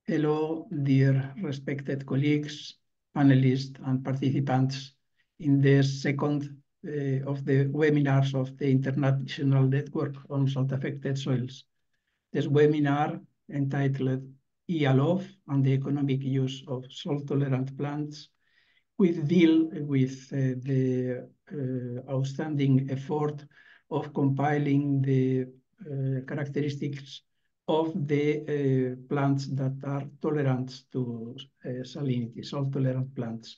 Hello, dear respected colleagues, panelists, and participants in the second of the webinars of the International Network on Salt-Affected Soils. This webinar, entitled eHALOPH and the Economic Use of Salt-Tolerant Plants, will deal with the outstanding effort of compiling the characteristics of the plants that are tolerant to salinity, salt-tolerant plants.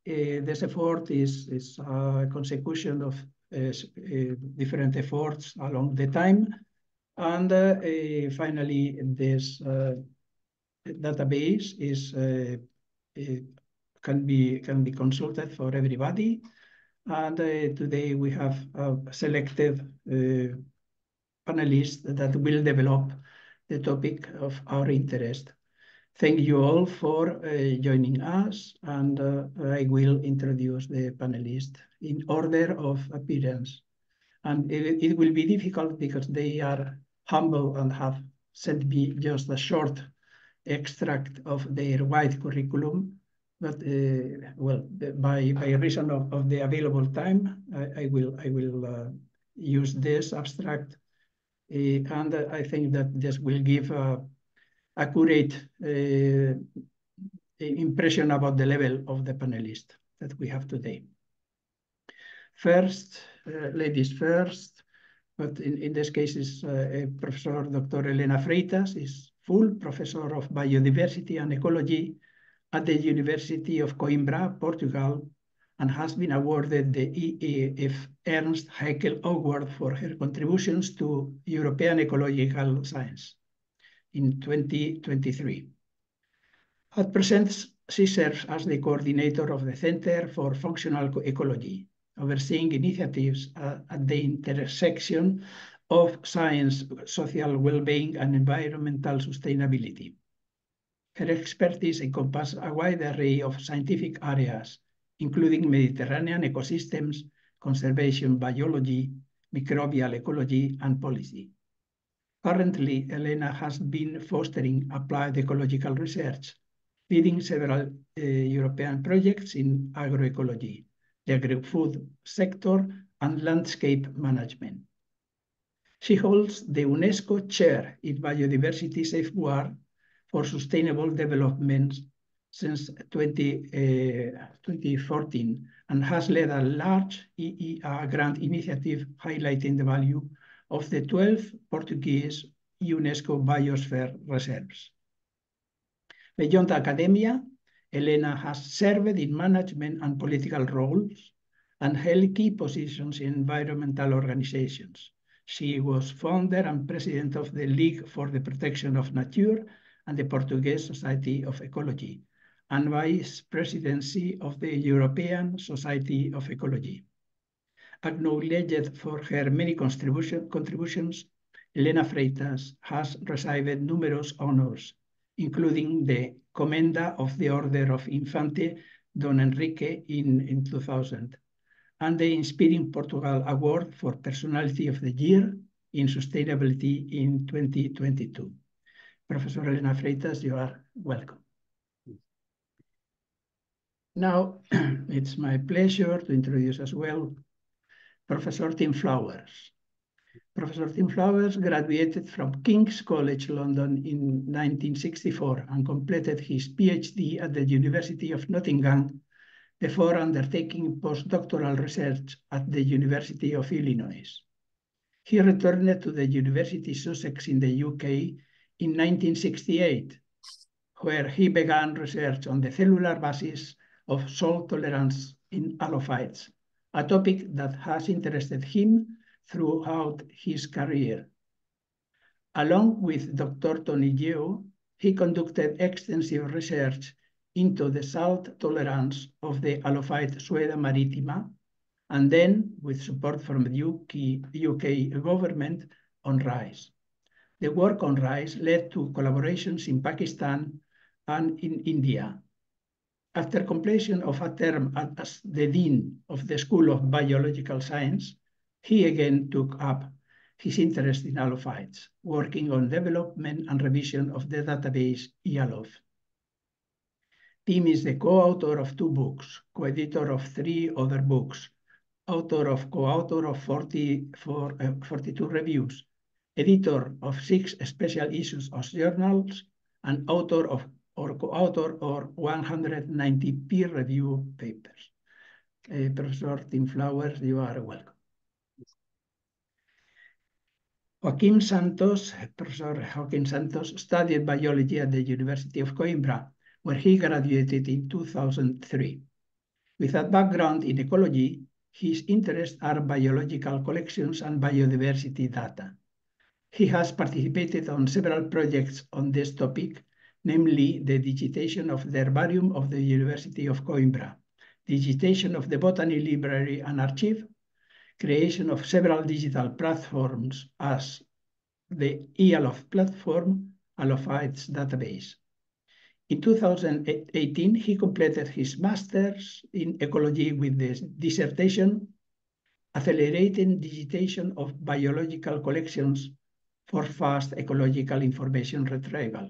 This effort is a consecution of different efforts along the time. And finally, this database is can be consulted for everybody. And today we have selected panelists that will develop the topic of our interest. Thank you all for joining us, and I will introduce the panelists in order of appearance. And it will be difficult because they are humble and have sent me just a short extract of their wide curriculum. But well, by reason of the available time, I will use this abstract, and I think that this will give a accurate impression about the level of the panelists that we have today. First, ladies first, but in this case is Professor Dr. Helena Freitas, is full professor of biodiversity and ecology at the University of Coimbra, Portugal, and has been awarded the E.F. Ernst Haeckel Award for her contributions to European ecological science in 2023. At present, she serves as the coordinator of the Center for Functional Ecology, overseeing initiatives at the intersection of science, social well-being, and environmental sustainability. Her expertise encompasses a wide array of scientific areas, including Mediterranean ecosystems, conservation biology, microbial ecology, and policy. Currently, Helena has been fostering applied ecological research, leading several European projects in agroecology, the agri-food sector, and landscape management. She holds the UNESCO Chair in Biodiversity Safeguard for Sustainable Development since 2014, and has led a large EEA grant initiative highlighting the value of the 12 Portuguese UNESCO biosphere reserves. Beyond academia, Helena has served in management and political roles and held key positions in environmental organizations. She was founder and president of the League for the Protection of Nature and the Portuguese Society of Ecology, and vice presidency of the European Society of Ecology. Acknowledged for her many contributions, Helena Freitas has received numerous honors, including the Commenda of the Order of Infante Don Enrique in 2000, and the Inspiring Portugal Award for Personality of the Year in Sustainability in 2022. Professor Helena Freitas, you are welcome. Now, it's my pleasure to introduce as well Professor Tim Flowers. Professor Tim Flowers graduated from King's College London in 1964 and completed his PhD at the University of Nottingham before undertaking postdoctoral research at the University of Illinois. He returned to the University of Sussex in the UK in 1968, where he began research on the cellular basis of salt tolerance in halophytes, a topic that has interested him throughout his career. Along with Dr. Tony Geo, he conducted extensive research into the salt tolerance of the halophyte Sueda maritima, and then, with support from the UK government, on rice. The work on rice led to collaborations in Pakistan and in India. After completion of a term as the Dean of the School of Biological Science, he again took up his interest in halophytes, working on development and revision of the database eHALOPH. Tim is the co-author of 2 books, co-editor of 3 other books, co-author of 42 reviews, editor of 6 special issues of journals, and author of or co-author of 190 peer-reviewed papers. Professor Tim Flowers, you are welcome. Professor Joaquim Santos studied biology at the University of Coimbra, where he graduated in 2003. With a background in ecology, his interests are biological collections and biodiversity data. He has participated on several projects on this topic, namely the digitization of the herbarium of the University of Coimbra, digitization of the Botany Library and Archive, creation of several digital platforms as the eHALOPH platform, halophytes database. In 2018, he completed his master's in ecology with the dissertation, Accelerating Digitization of Biological Collections for Fast Ecological Information Retrieval,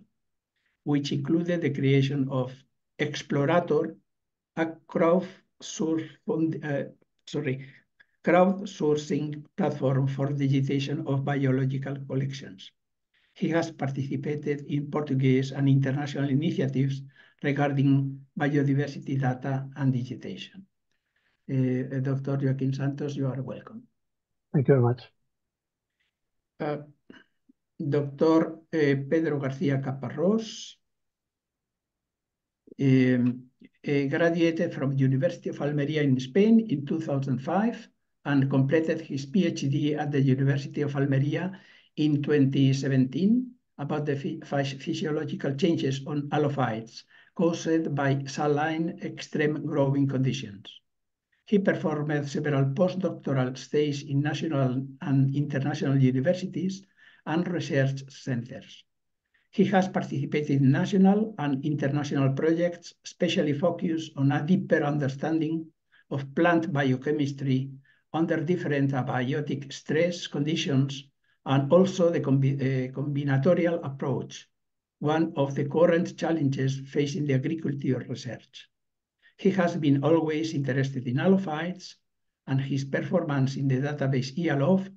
which included the creation of Explorator, a crowdsourcing platform for digitization of biological collections. He has participated in Portuguese and international initiatives regarding biodiversity data and digitization. Dr. Joaquim Santos, you are welcome. Thank you very much. Dr. Pedro García Caparrós graduated from the University of Almeria in Spain in 2005 and completed his PhD at the University of Almeria in 2017 about the physiological changes on halophytes caused by saline extreme growing conditions. He performed several postdoctoral stays in national and international universities and research centers. He has participated in national and international projects, especially focused on a deeper understanding of plant biochemistry under different abiotic stress conditions, and also the combinatorial approach, one of the current challenges facing the agriculture research. He has been always interested in halophytes, and his performance in the database eHALOPH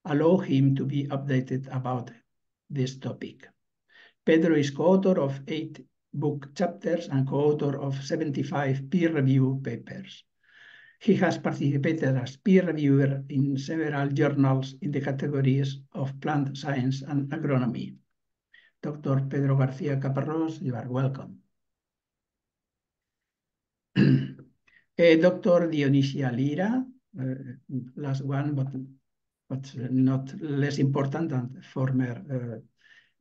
allow him to be updated about this topic. Pedro is co-author of 8 book chapters and co-author of 75 peer-reviewed papers. He has participated as peer reviewer in several journals in the categories of plant science and agronomy. Dr. Pedro García Caparrós, you are welcome. Dr. Dionisia Lira, last one, but not less important than former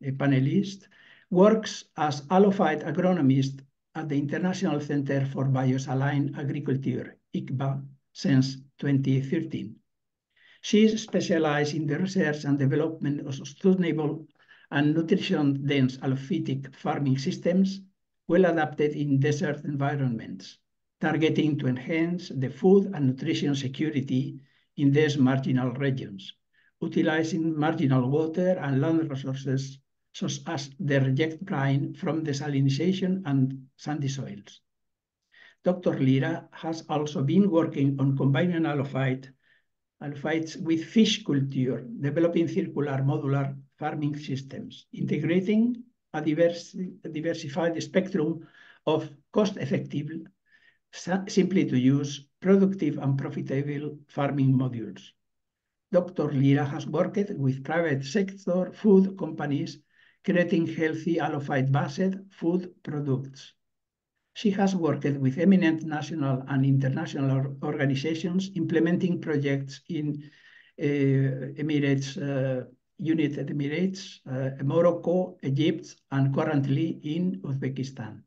panelist, works as halophyte agronomist at the International Center for Biosaline Agriculture, ICBA, since 2013. She is specialized in the research and development of sustainable and nutrition-dense halophytic farming systems well adapted in desert environments, targeting to enhance the food and nutrition security in these marginal regions, utilizing marginal water and land resources such as the reject brine from desalination and sandy soils. Dr. Lira has also been working on combining halophytes with fish culture, developing circular modular farming systems, integrating a diversified spectrum of cost-effective, simply to use, productive and profitable farming modules. Dr. Lira has worked with private sector food companies creating healthy halophyte-based food products. She has worked with eminent national and international organizations implementing projects in Emirates, United Emirates, Morocco, Egypt, and currently in Uzbekistan.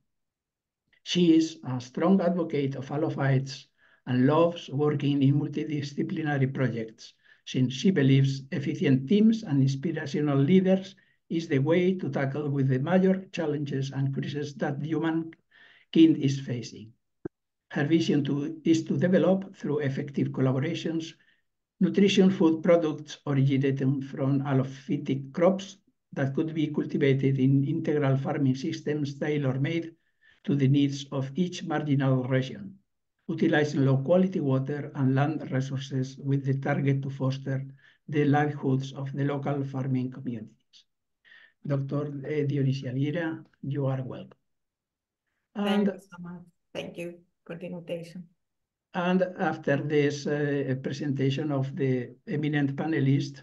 She is a strong advocate of halophytes and loves working in multidisciplinary projects, since she believes efficient teams and inspirational leaders is the way to tackle with the major challenges and crises that humankind is facing. Her vision is to develop, through effective collaborations, nutrition food products originating from allophytic crops that could be cultivated in integral farming systems tailor-made to the needs of each marginal region, utilizing low-quality water and land resources with the target to foster the livelihoods of the local farming communities. Dr. Dionisia Lira, you are welcome. Thank you so much. Thank you for the invitation. And after this presentation of the eminent panelist,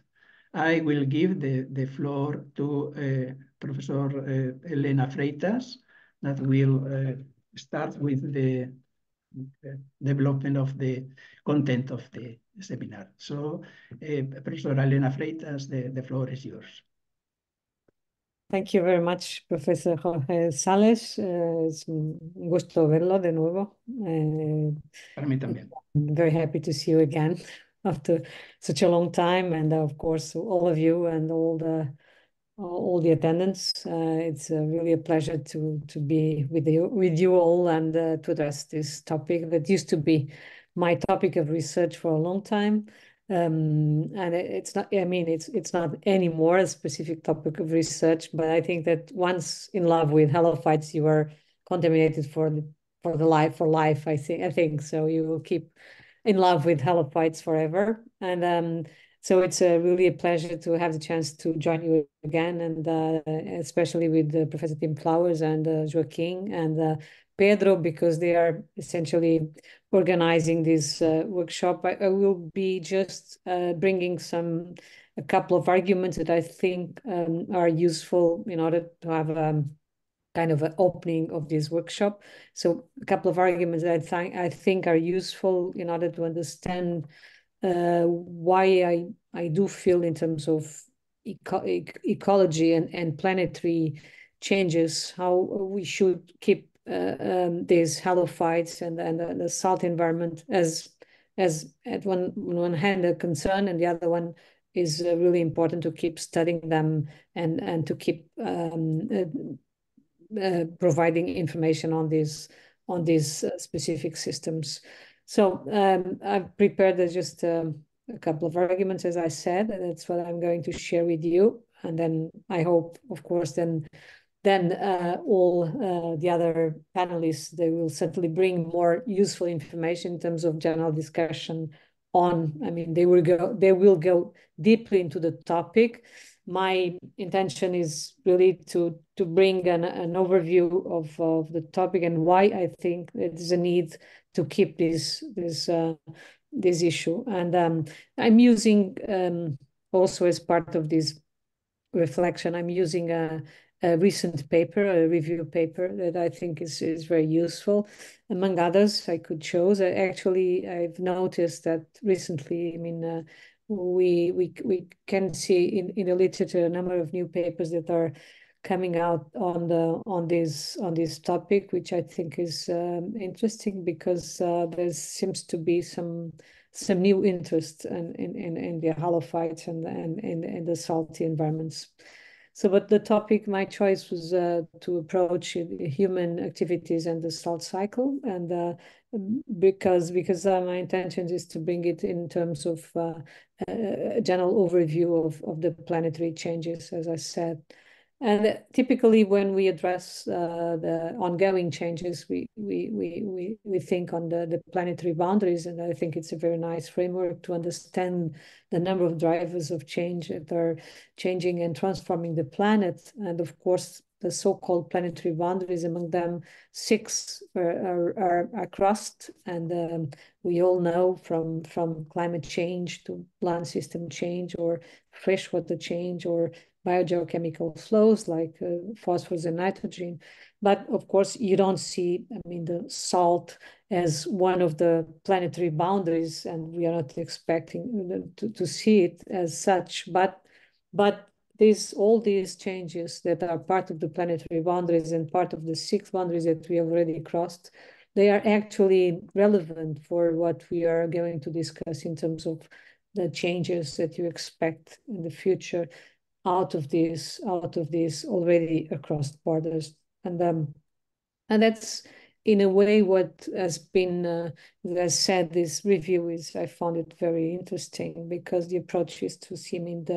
I will give the floor to Professor Elena Freitas, that will start with the development of the content of the seminar. So, Professor Elena Freitas, the floor is yours. Thank you very much, Professor Jorge Sales. Es un gusto verlo de nuevo. Para mí también. I'm very happy to see you again after such a long time, and of course, all of you and all the attendants. It's really a pleasure to be with you all and to address this topic that used to be my topic of research for a long time. And it's not, I mean, it's not anymore a specific topic of research, but I think that once in love with halophytes, you are contaminated for life. I think so. You will keep in love with halophytes forever. And so it's really a pleasure to have the chance to join you again, and especially with Professor Tim Flowers and Joaquin and Pedro, because they are essentially organizing this workshop. I will be just bringing a couple of arguments that I think are useful in order to have kind of an opening of this workshop. So a couple of arguments that I think are useful in order to understand why I do feel in terms of ecology and planetary changes, how we should keep these halophytes and the salt environment as at one hand a concern, and the other one is really important to keep studying them and to keep providing information on these specific systems. So I've prepared just a couple of arguments, as I said. That's what I'm going to share with you, and then I hope, of course, then all the other panelists, they will certainly bring more useful information in terms of general discussion on. I mean, they will go deeply into the topic. My intention is really to bring an overview of the topic and why I think there's a need to keep this issue. And I'm using also as part of this reflection, I'm using a recent paper, a review paper that I think is very useful. Among others, I could choose. Actually, I've noticed that recently, I mean, we can see in the literature a number of new papers that are coming out on this topic, which I think is interesting, because there seems to be some new interest in the halophytes and in the salty environments. So, but the topic, my choice was to approach human activities and the salt cycle, and because my intention is to bring it in terms of a general overview of the planetary changes, as I said. And typically, when we address the ongoing changes, we think on the planetary boundaries, and I think it's a very nice framework to understand the number of drivers of change that are changing and transforming the planet. And of course, the so-called planetary boundaries, among them 6 are crossed, and we all know from climate change to land system change, or freshwater change, or biogeochemical flows like phosphorus and nitrogen. But of course, you don't see, I mean, the salt as one of the planetary boundaries, and we are not expecting to see it as such. But all these changes that are part of the planetary boundaries and part of the 6 boundaries that we already crossed, they are actually relevant for what we are going to discuss in terms of the changes that you expect in the future out of these already crossed borders. And that's in a way, what has been, as said, this review is, I found it very interesting because the approach is to see, I mean,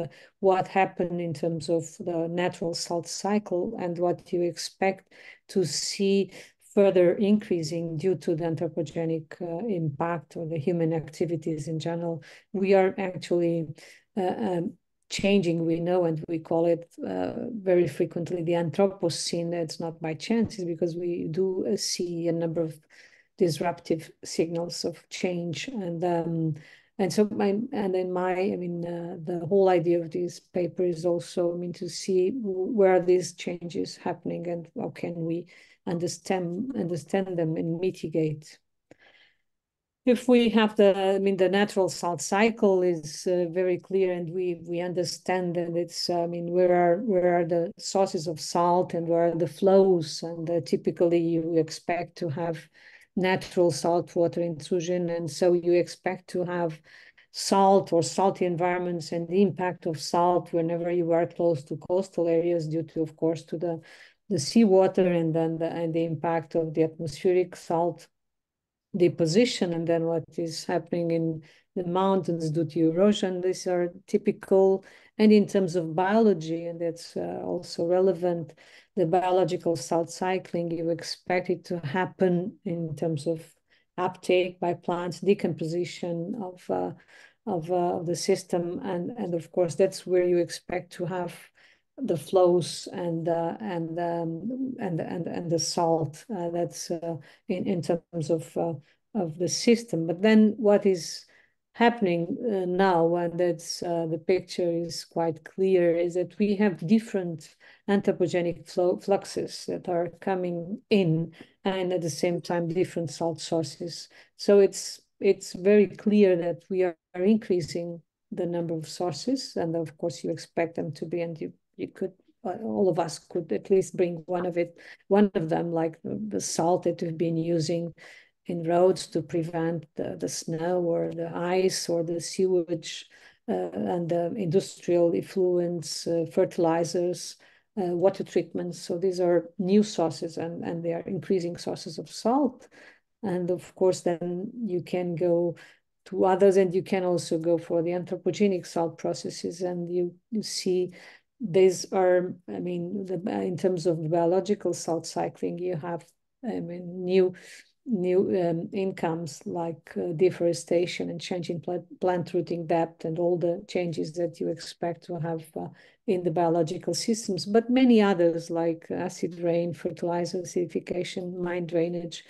what happened in terms of the natural salt cycle and what you expect to see further increasing due to the anthropogenic impact or the human activities in general. We are actually changing, we know, and we call it very frequently the Anthropocene. It's not by chance, it's because we do see a number of disruptive signals of change. And so the whole idea of this paper is also, I mean, to see where are these changes happening and how can we understand them and mitigate. If we have the natural salt cycle is very clear, and we understand that it's, where are the sources of salt and where are the flows, and typically you expect to have natural saltwater intrusion, and so you expect to have salt or salty environments and the impact of salt whenever you are close to coastal areas due to, of course, to the seawater and then the impact of the atmospheric salt deposition, and then what is happening in the mountains due to erosion. These are typical. And in terms of biology, and that's also relevant, the biological salt cycling, you expect it to happen in terms of uptake by plants, decomposition of the system, and of course that's where you expect to have the flows and the salt. That's in terms of the system. But then what is happening now, and that's the picture is quite clear, is that we have different anthropogenic fluxes that are coming in, and at the same time different salt sources. So it's very clear that we are increasing the number of sources, and of course you expect them to be, and you could, all of us could at least bring one of them, like the salt that we've been using in roads to prevent the snow or the ice or the sewage and the industrial effluents, fertilizers, water treatments. So these are new sources, and they are increasing sources of salt. And of course, then you can go to others, and you can also go for the anthropogenic salt processes, and you see these are, in terms of biological salt cycling, you have, new incomes like deforestation and changing plant rooting depth and all the changes that you expect to have in the biological systems, but many others like acid rain, fertilizer acidification, mine drainage,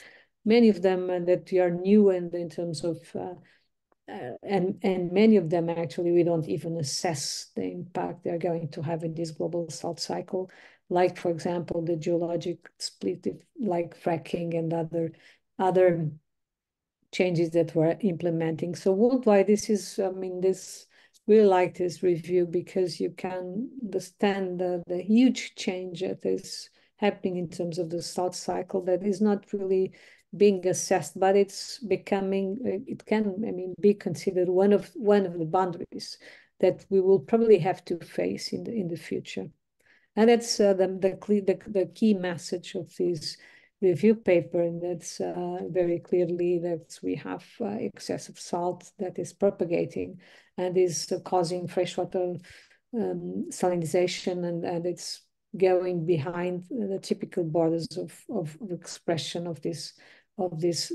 many of them that are new, and in terms of and many of them actually we don't even assess the impact they're going to have in this global salt cycle, like for example the geologic split, like fracking and other changes that we're implementing. So worldwide, this is, we like this review because you can understand the huge change that is happening in terms of the salt cycle that is not really being assessed, but it's becoming, it can, be considered one of the boundaries that we will probably have to face in the future. And that's the key message of this review paper, and that's very clearly that we have excessive salt that is propagating and is causing freshwater salinization, and it's going behind the typical borders of expression of this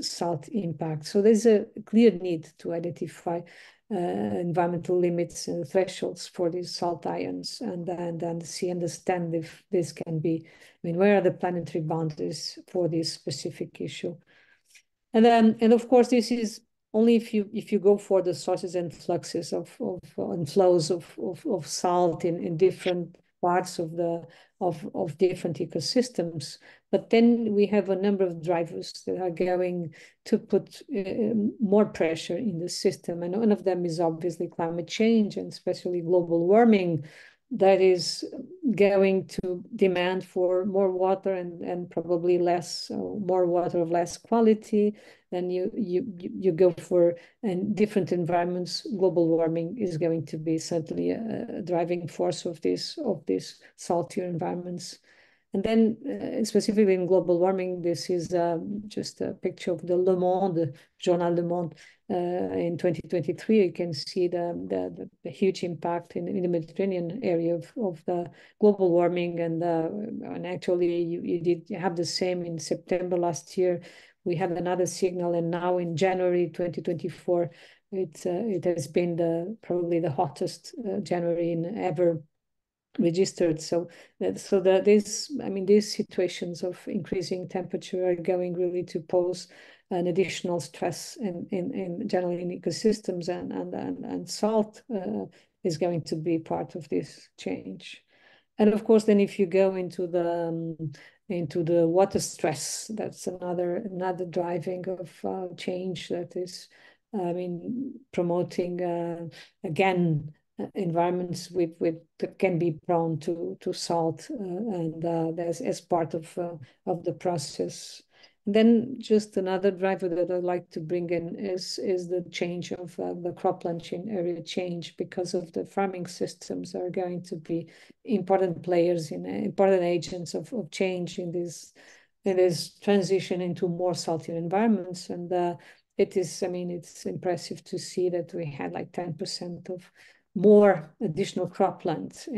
salt impact. So there's a clear need to identify environmental limits and thresholds for these salt ions, and then understand if this can be, where are the planetary boundaries for this specific issue. And of course, this is only if you go for the sources and fluxes and flows of salt in different parts of different ecosystems. But then we have a number of drivers that are going to put more pressure in the system. And one of them is obviously climate change, and especially global warming, that is going to demand for more water and probably more water of less quality. Then you go for, and different environments, global warming is going to be certainly a driving force of these saltier environments. And then specifically in global warming, this is just a picture of the Le Monde, Journal Le Monde, in 2023. You can see the huge impact in the Mediterranean area of the global warming. And actually you did have the same in September last year. We had another signal, and now in January 2024, it has been probably the hottest January ever registered. So these situations of increasing temperature are going really to pose an additional stress in generally in ecosystems, and salt is going to be part of this change. And of course, then if you go into the water stress, that's another driving of change that is, promoting again environments that can be prone to salt, and that's as part of the process. And then just another driver that I'd like to bring in is the change of the cropland area change, because of the farming systems are going to be important players important agents of change in this transition into more saltier environments. And it's impressive to see that we had like 10% of more additional cropland,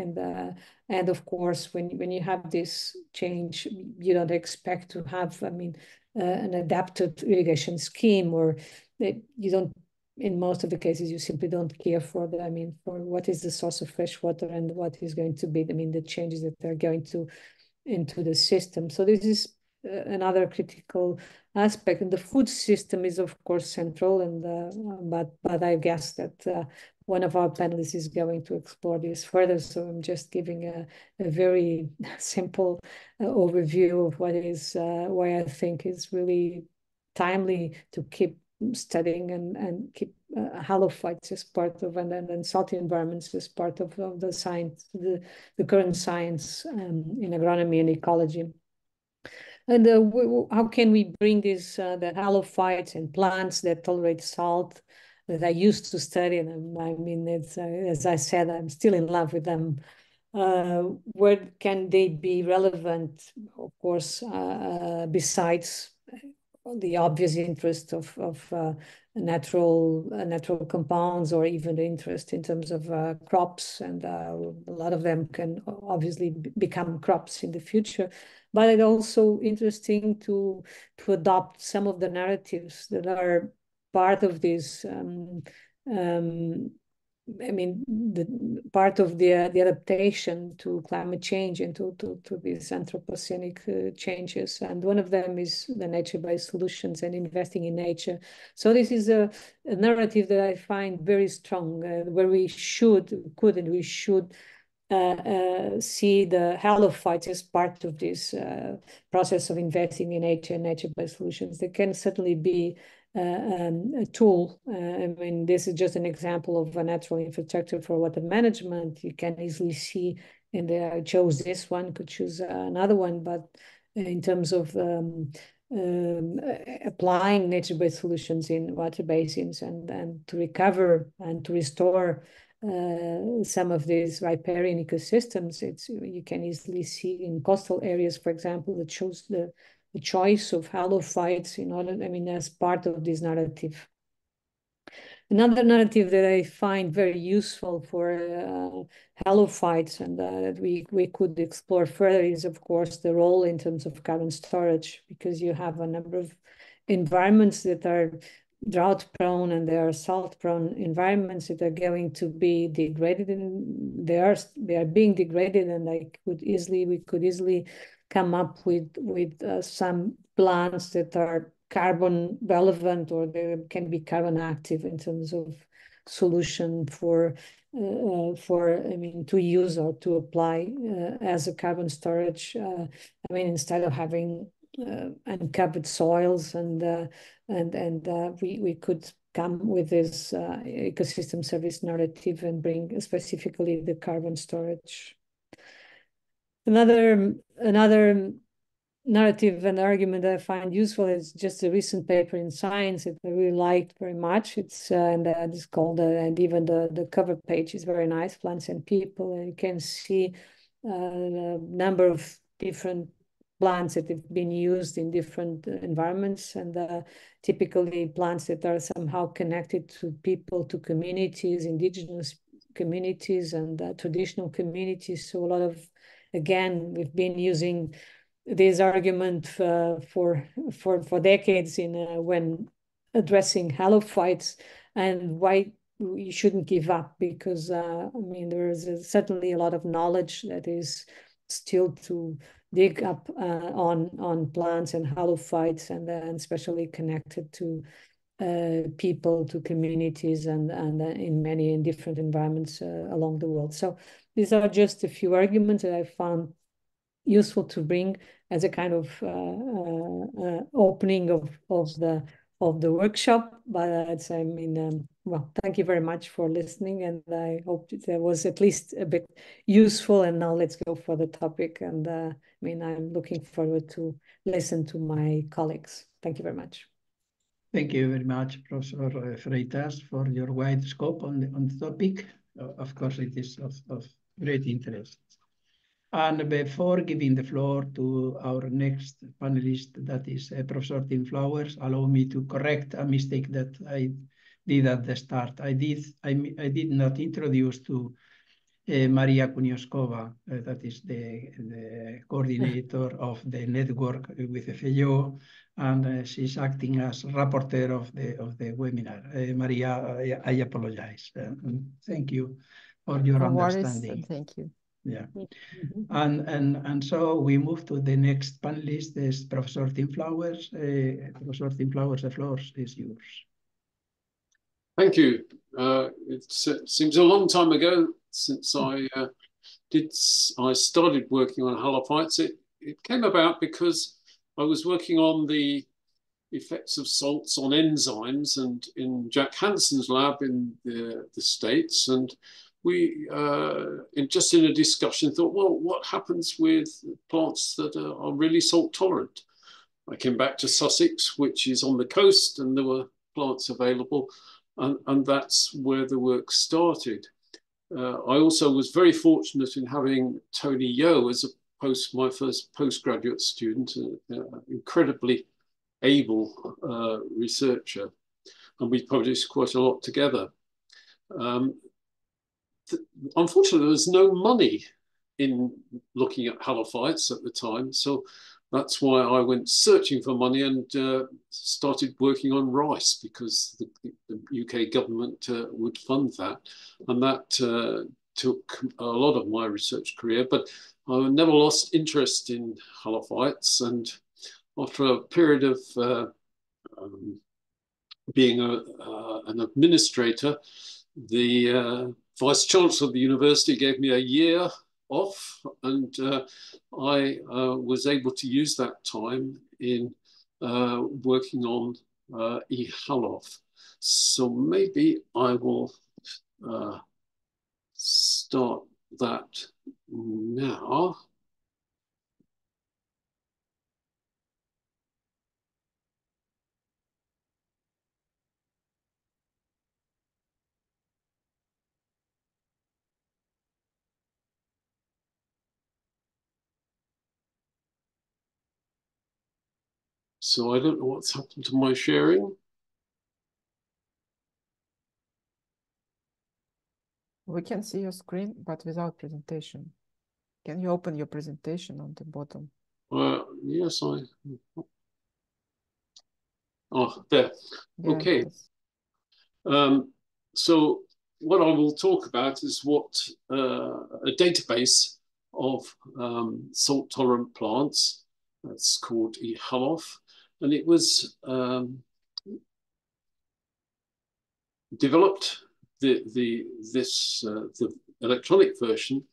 and of course when you have this change, you don't expect to have an adapted irrigation scheme, or you don't, in most of the cases you simply don't care for for what is the source of fresh water and what is going to be the changes that are going to into the system. So this is another critical aspect, and the food system is of course central, and but I guess that one of our panelists is going to explore this further. So I'm just giving a very simple overview of what is why I think is really timely to keep studying and keep halophytes as part of, and then salty environments as part of the science, the current science in agronomy and ecology. And how can we bring this the halophytes and plants that tolerate salt that I used to study? And it's as I said, I'm still in love with them. Where can they be relevant? Of course, besides the obvious interest of natural compounds, or even the interest in terms of crops, and a lot of them can obviously become crops in the future. But it's also interesting to adopt some of the narratives that are part of this. The part of the adaptation to climate change and to these anthropogenic changes. And one of them is the nature-based solutions and investing in nature. So this is a narrative that I find very strong, where we should see the halophytes as part of this process of investing in nature and nature-based solutions. They can certainly be a tool. This is just an example of a natural infrastructure for water management. You can easily see, and I chose this one, could choose another one, but in terms of applying nature-based solutions in water basins and to recover and to restore some of these riparian ecosystems, you can easily see in coastal areas, for example, that shows the choice of halophytes in order, as part of this narrative. Another narrative that I find very useful for halophytes, and that we could explore further, is of course the role in terms of carbon storage, because you have a number of environments that are drought prone and they are salt prone environments that are going to be degraded, and they are being degraded, and we could easily come up with some plants that are carbon relevant, or they can be carbon active in terms of solution for to use or to apply as a carbon storage. Instead of having uncovered soils, and we could come with this ecosystem service narrative and bring specifically the carbon storage. Another narrative and argument that I find useful is just a recent paper in Science that I really liked very much. It's it's called, and even the cover page is very nice, Plants and People, and you can see a number of different plants that have been used in different environments, and typically plants that are somehow connected to people, to communities, indigenous communities and traditional communities. So a lot of, again, we've been using this argument for decades in when addressing halophytes, and why you shouldn't give up, because I mean, there is certainly a lot of knowledge that is still to dig up on plants and halophytes, and especially connected to people, to communities, and in many different environments along the world. So these are just a few arguments that I found useful to bring as a kind of opening of the workshop. But I mean, well, thank you very much for listening, and I hope that was at least a bit useful. And now let's go for the topic. And I mean, I'm looking forward to listen to my colleagues. Thank you very much. Thank you very much, Professor Freitas, for your wide scope on the topic. Of course, it is of great interest. And before giving the floor to our next panelist, that is Professor Tim Flowers, allow me to correct a mistake that I did at the start. I did not introduce to Maria Kunioskova, that is the coordinator of the network with FAO, and she's acting as rapporteur of the webinar. Maria, I apologize. Thank you for your understanding. Thank you. Yeah. And so we move to the next panelist, is Professor Tim Flowers. Professor Tim Flowers, the floor is yours. Thank you. It seems a long time ago since I started working on halophytes. It came about because I was working on the effects of salts on enzymes, and in Jack Hansen's lab in the States, and we, just in a discussion, thought, well, what happens with plants that are really salt tolerant? I came back to Sussex, which is on the coast, and there were plants available, and that's where the work started. I also was very fortunate in having Tony Yeo as my first postgraduate student, incredibly able researcher, and we published quite a lot together. Unfortunately, there was no money in looking at halophytes at the time, so that's why I went searching for money and started working on rice, because the UK government would fund that, and that took a lot of my research career. But I never lost interest in halophytes, and after a period of being an administrator, the Vice Chancellor of the university gave me a year off, and I was able to use that time in working on eHALOPH. So maybe I will start that now. So I don't know what's happened to my sharing. We can see your screen, but without presentation. Can you open your presentation on the bottom? Yes, oh, there. Yeah, okay. So what I will talk about is what a database of salt-tolerant plants, that's called eHALOPH, and it was developed, the electronic version,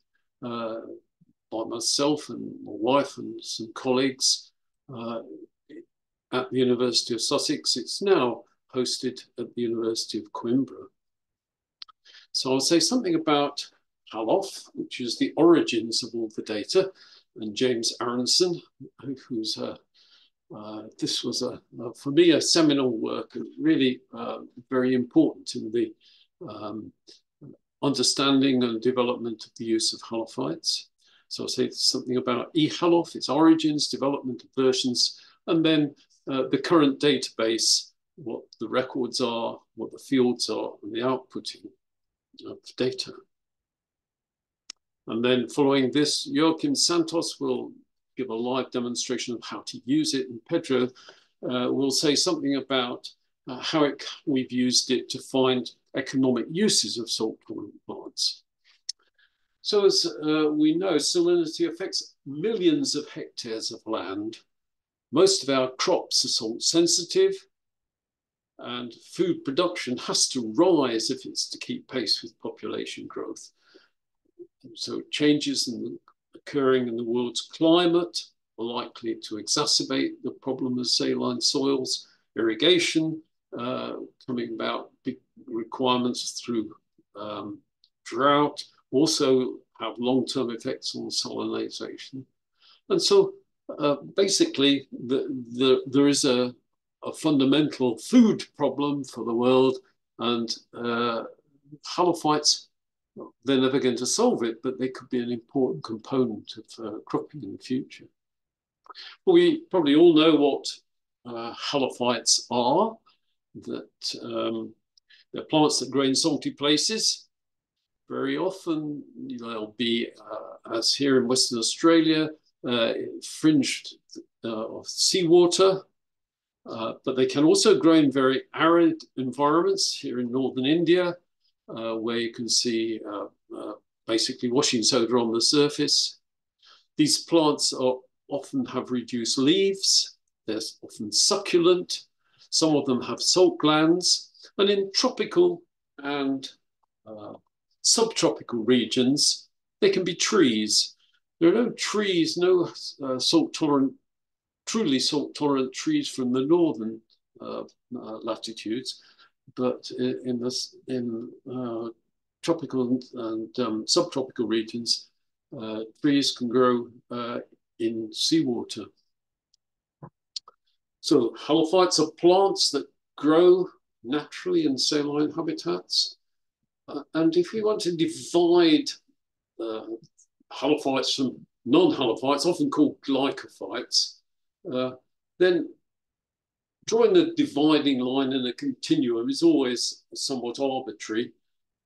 by myself and my wife and some colleagues at the University of Sussex. It's now hosted at the University of Coimbra. So I'll say something about eHALOPH, which is the origins of all the data, and James Aronson, who's this was for me a seminal work, and really very important in the understanding and development of the use of halophytes. So I'll say something about eHALOPH, its origins, development of versions, and then the current database, what the records are, what the fields are, and the outputting of data. And then following this, Joachim Santos will give a live demonstration of how to use it, and Pedro will say something about how we've used it to find economic uses of salt-tolerant plants. So as we know, salinity affects millions of hectares of land. Most of our crops are salt sensitive, and food production has to rise if it's to keep pace with population growth. So changes occurring in the world's climate are likely to exacerbate the problem of saline soils, irrigation, coming about big requirements through drought, also have long-term effects on salinization. And so basically there is a fundamental food problem for the world, and halophytes, they're never going to solve it, but they could be an important component of cropping in the future. Well, we probably all know what halophytes are, that they're plants that grow in salty places. Very often they'll be, as here in Western Australia, fringed of seawater, but they can also grow in very arid environments here in northern India, where you can see basically washing soda on the surface. These plants often have reduced leaves. They're often succulent. Some of them have salt glands. And in tropical and subtropical regions, they can be trees. There are no trees, no truly salt-tolerant trees from the northern latitudes, but in tropical and subtropical regions, trees can grow in seawater. So halophytes are plants that grow naturally in saline habitats. And if we want to divide halophytes from non-halophytes, often called glycophytes, then drawing a dividing line in a continuum is always somewhat arbitrary,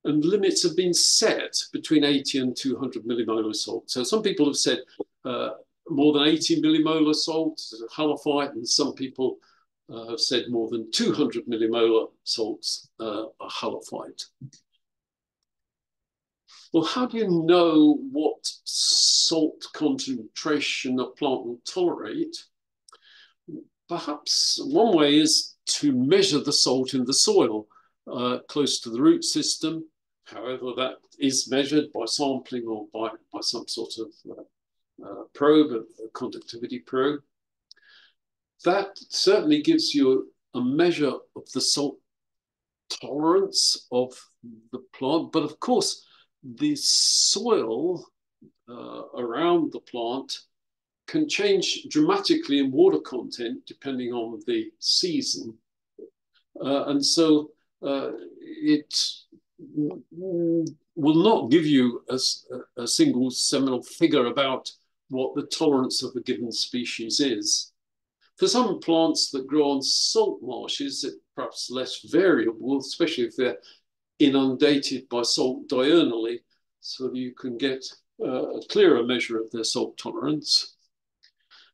and limits have been set between 80 and 200 millimolar salt. So some people have said more than 80 millimolar salt is a halophyte, and some people have said more than 200 millimolar salts are halophyte. Well, how do you know what salt concentration a plant will tolerate? Perhaps one way is to measure the salt in the soil close to the root system. However, that is measured by sampling or by some sort of probe, a conductivity probe. That certainly gives you a measure of the salt tolerance of the plant. But of course, the soil around the plant can change dramatically in water content depending on the season. And so it will not give you a single seminal figure about what the tolerance of a given species is. For some plants that grow on salt marshes, it's perhaps less variable, especially if they're inundated by salt diurnally, so you can get a clearer measure of their salt tolerance.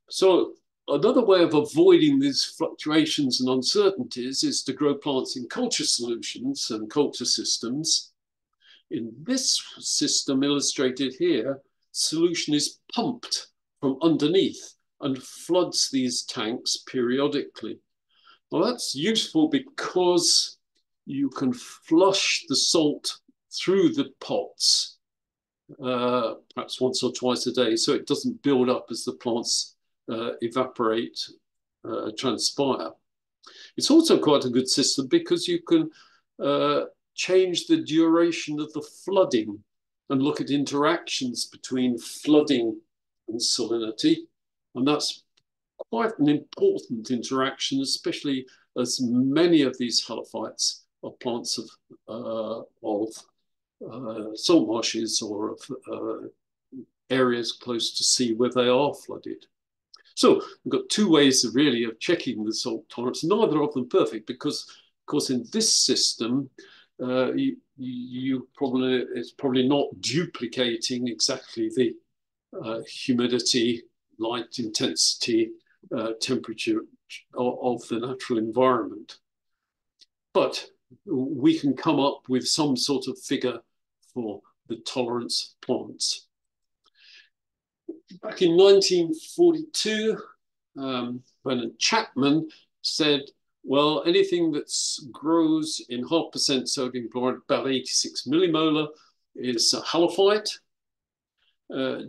So another way of avoiding these fluctuations and uncertainties is to grow plants in culture solutions and culture systems. In this system illustrated here, solution is pumped from underneath and floods these tanks periodically. Well, that's useful because you can flush the salt through the pots, perhaps once or twice a day, so it doesn't build up as the plants evaporate, transpire. It's also quite a good system because you can change the duration of the flooding and look at interactions between flooding and salinity. And that's quite an important interaction, especially as many of these halophytes are plants of salt marshes or of areas close to sea where they are flooded. So we've got two ways of really of checking the salt tolerance, neither of them perfect, because of course in this system, it's probably not duplicating exactly the humidity, light intensity, temperature of the natural environment. But we can come up with some sort of figure for the tolerance plants. Back in 1942, Bernard Chapman said, well, anything that grows in 0.5% sodium chloride, about 86 millimolar, is halophite.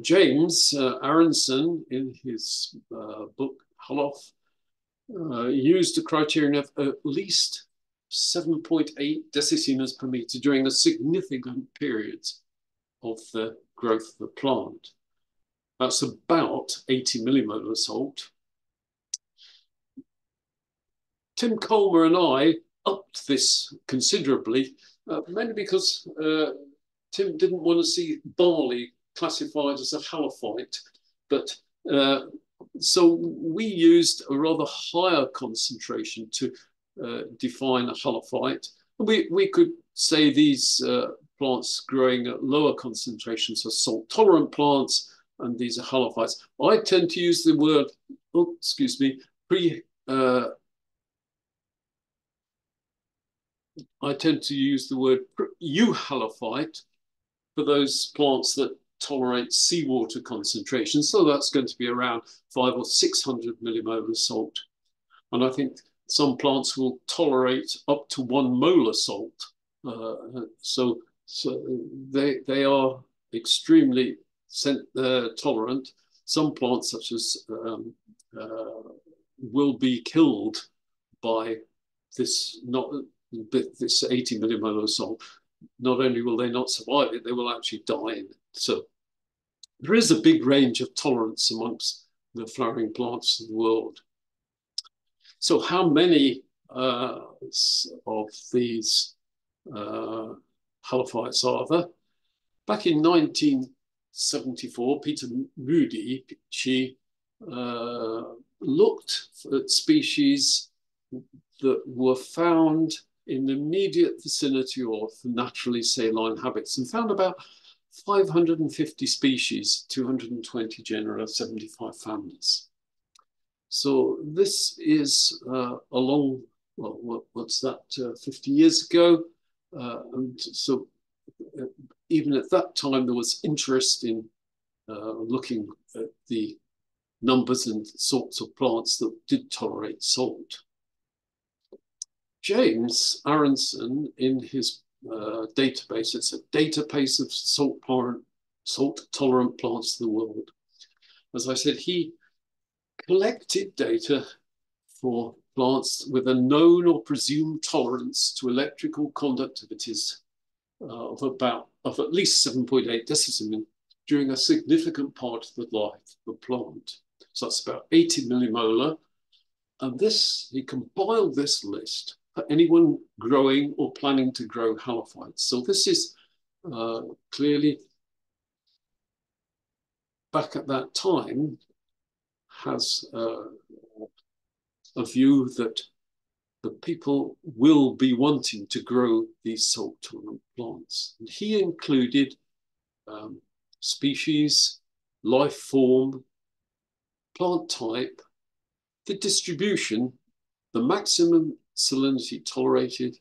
James Aronson, in his book eHALOPH, used a criterion of at least 7.8 decisiemens per meter during a significant period of the growth of the plant. That's about 80 millimolar salt. Tim Colmer and I upped this considerably, mainly because Tim didn't want to see barley classified as a halophite. But so we used a rather higher concentration to define a halophite. We could say these plants growing at lower concentrations are salt-tolerant plants, and these are halophytes. I tend to use the word, I tend to use the word eHALOPH for those plants that tolerate seawater concentration. So that's going to be around 500 or 600 millimolar salt. And I think some plants will tolerate up to 1 molar salt. So they are extremely tolerant. Some plants, such as will be killed by this this 80 millimolar salt. Not only will they not survive it, they will actually die in it. So there is a big range of tolerance amongst the flowering plants of the world. So how many of these halophytes are there? Back in 1974, Peter Moody, she looked at species that were found in the immediate vicinity of naturally saline habitats and found about 550 species, 220 genera, 75 families. So this is along, well, what's that, 50 years ago? And so even at that time, there was interest in looking at the numbers and sorts of plants that did tolerate salt. James Aronson, in his database, it's a database of salt-tolerant plants of the world. As I said, he collected data for plants with a known or presumed tolerance to electrical conductivities of at least 7.8 decisiemens during a significant part of the life of the plant. So that's about 80 millimolar. And this, he compiled this list for anyone growing or planning to grow halophytes. So this is clearly, back at that time, has a view that the people will be wanting to grow these salt-tolerant plants. And he included species, life form, plant type, the distribution, the maximum salinity tolerated,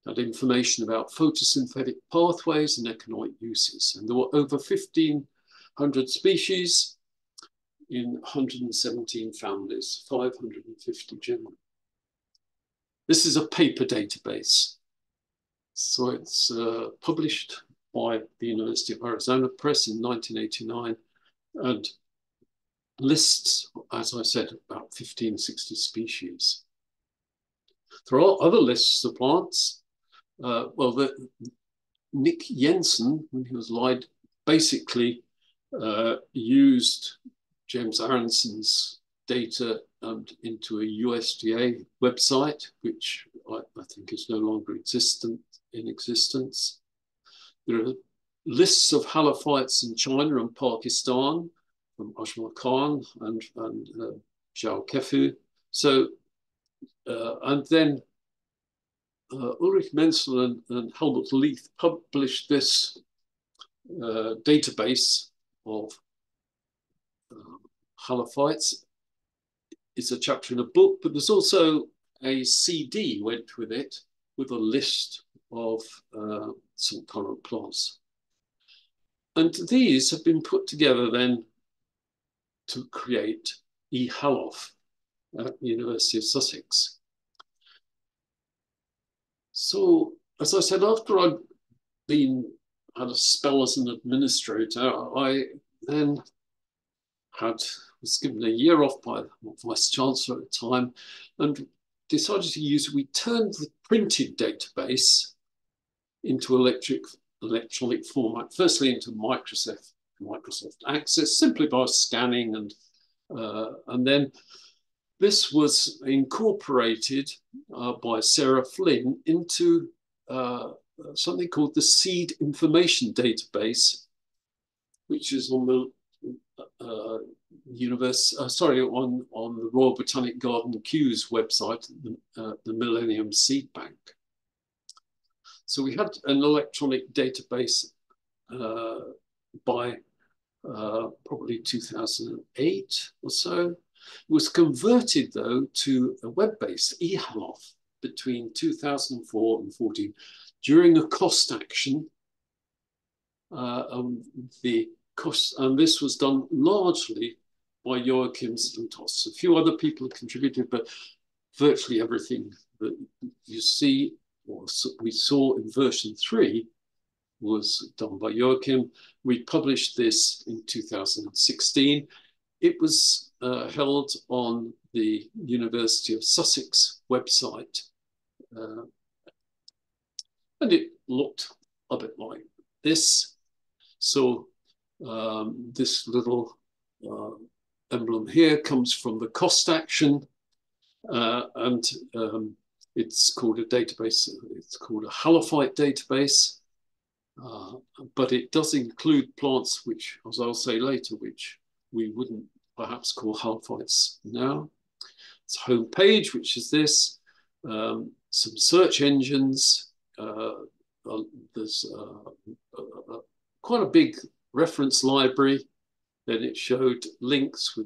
had information about photosynthetic pathways and economic uses. And there were over 1,500 species in 117 families, 550 genera. This is a paper database. So it's published by the University of Arizona Press in 1989 and lists, as I said, about 1560 species. There are other lists of plants. Nick Jensen, when he was alive, basically used James Aronson's data into a USDA website, which I think is no longer in existence. There are lists of halophytes in China and Pakistan from Ajmal Khan and Zhao Kefu. So, and then Ulrich Menzel and Helmut Leith published this database of halophytes. It's a chapter in a book, but there's also a CD went with it with a list of salt-tolerant plants. And these have been put together then to create eHALOPH at the University of Sussex. So, as I said, after I'd had a spell as an administrator, I then was given a year off by the Vice-Chancellor at the time and decided to we turned the printed database into electronic format, firstly into Microsoft Access, simply by scanning, and then this was incorporated by Sarah Flynn into something called the Seed Information Database, which is on the on the Royal Botanic Garden Kew's website, the Millennium Seed Bank. So we had an electronic database by probably 2008 or so. It was converted, though, to a web-based eHALOPH between 2004 and 14 during a cost action. And this was done largely by Joachim Stentos. A few other people contributed, but virtually everything that you see or we saw in version 3 was done by Joachim. We published this in 2016. It was held on the University of Sussex website. And it looked a bit like this. So this little emblem here comes from the cost action, and it's called a database. It's called a halophyte database, but it does include plants which, as I'll say later, which we wouldn't perhaps call halophytes now. It's a home page, which is this. Some search engines. There's quite a big reference library. Then it showed links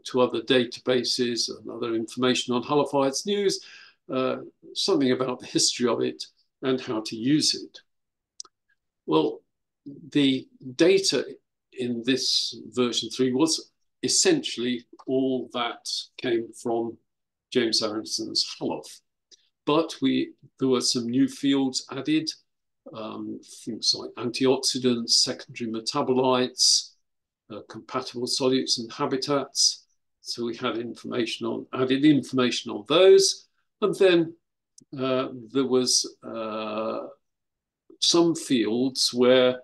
to other databases and other information on halophytes news, something about the history of it and how to use it. Well, the data in this version 3 was essentially all that came from James Aronson's HALOPH. But there were some new fields added, things like antioxidants, secondary metabolites, compatible solutes and habitats. So we had added information on those. And then there was some fields where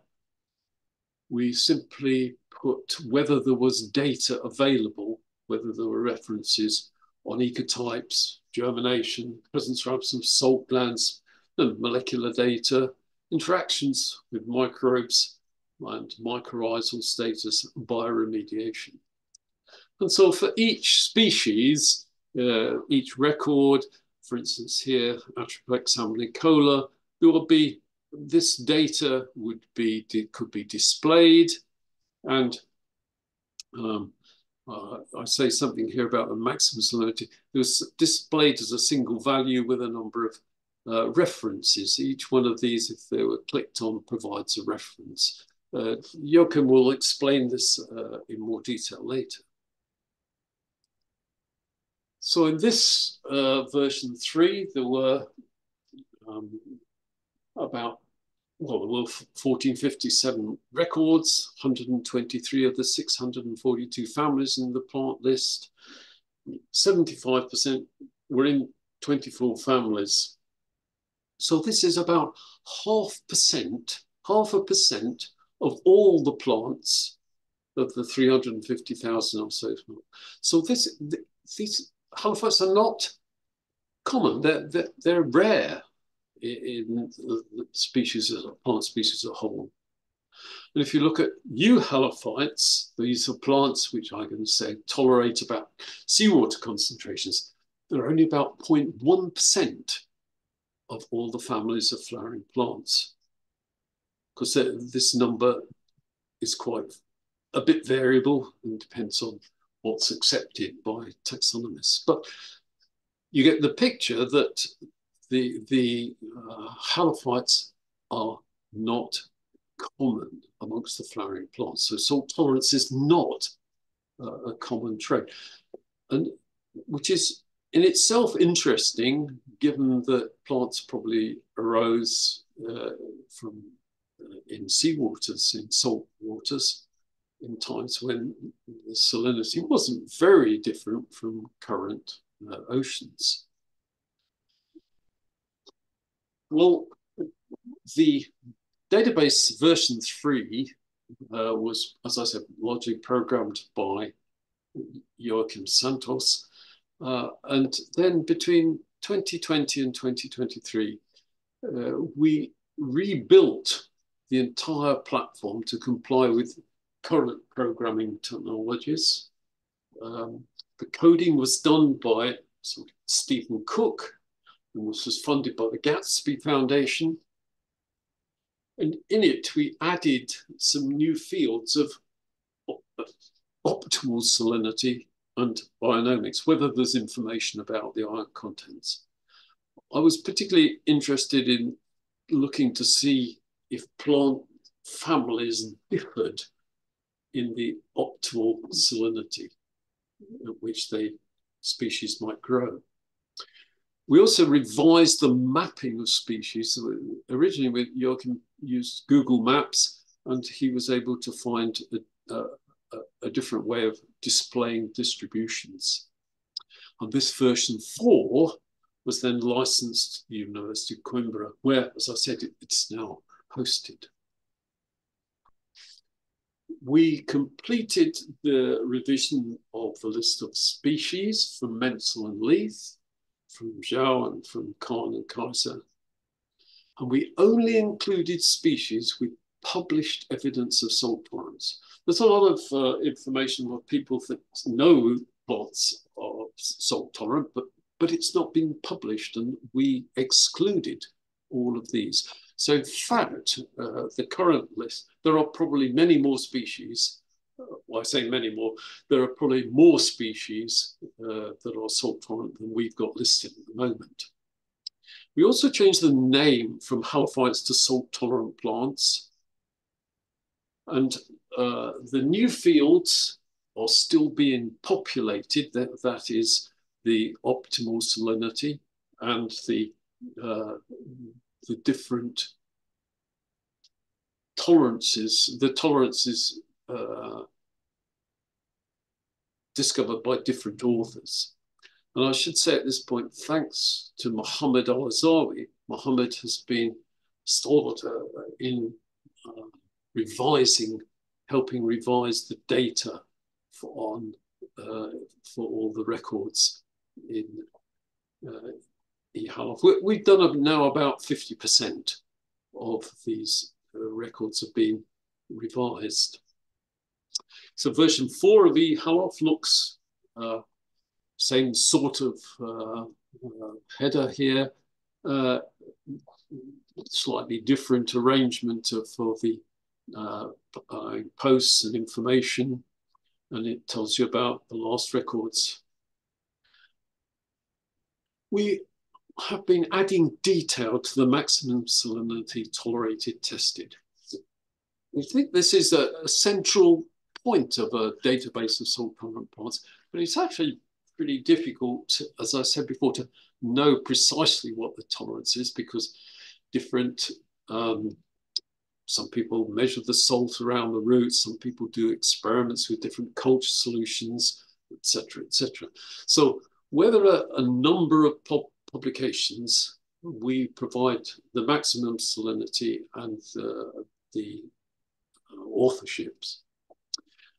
we simply put whether there was data available, whether there were references on ecotypes, germination, presence or absence of salt glands, and molecular data, interactions with microbes, and mycorrhizal status, and bioremediation. And so for each species, each record, for instance here, Atriplex amblycola, there will be, this data could be displayed, and I say something here about the maximum salinity. It was displayed as a single value with a number of references. Each one of these, if they were clicked on, provides a reference. Joachim will explain this in more detail later. So in this version 3, there were there were 1457 records, 123 of the 642 families in the plant list. 75% were in 24 families. So this is about half a percent of all the plants of the 350,000 or so. So these halophytes are not common, they're rare in the species, plant species as a whole. And if you look at eHALOPHites, these are plants which I can say tolerate about seawater concentrations. They're only about 0.1% of all the families of flowering plants, because this number is quite a bit variable and depends on what's accepted by taxonomists. But you get the picture that the halophytes are not common amongst the flowering plants. So salt tolerance is not a common trait, and which is in itself interesting, given that plants probably arose from in seawaters, in salt waters, in times when the salinity wasn't very different from current oceans. Well, the database version 3 was, as I said, largely programmed by Joachim Santos. And then between 2020 and 2023, we rebuilt the entire platform to comply with current programming technologies. The coding was done by Stephen Cook, and this was funded by the Gatsby Foundation. And in it, we added some new fields of optimal salinity and bionomics, whether there's information about the ion contents. I was particularly interested in looking to see if plant families differed in the optimal salinity at which the species might grow. We also revised the mapping of species. So originally, Joachim used Google Maps, and he was able to find a different way of displaying distributions. And this version 4 was then licensed to the University of Coimbra, where, as I said, it's now hosted. We completed the revision of the list of species from Menzel and Leith, from Zhao and from Kahn and Kaiser. And we only included species with published evidence of salt tolerance. There's a lot of information where people know plants are salt tolerant, but it's not been published, and we excluded all of these. So in fact, the current list, there are probably many more species. Well, I say many more, there are probably more species that are salt tolerant than we've got listed at the moment. We also changed the name from halophytes to salt tolerant plants. And the new fields are still being populated. That is the optimal salinity and the different tolerances, the tolerances discovered by different authors. And I should say at this point, thanks to Mohammed Al-Azawi, Mohammed has been stalwart in helping revise the data for all the records in eHALOPH. We've done now about 50% of these records have been revised. So version 4 of eHALOPH looks same sort of header here, slightly different arrangement for the posts and information, and it tells you about the last records. We have been adding detail to the maximum salinity tolerated tested. We think this is a central point of a database of salt-tolerant plants, but it's actually pretty difficult, as I said before, to know precisely what the tolerance is, because different, some people measure the salt around the roots, some people do experiments with different culture solutions, etc., etc. So whether a number of publications, we provide the maximum salinity and the authorships.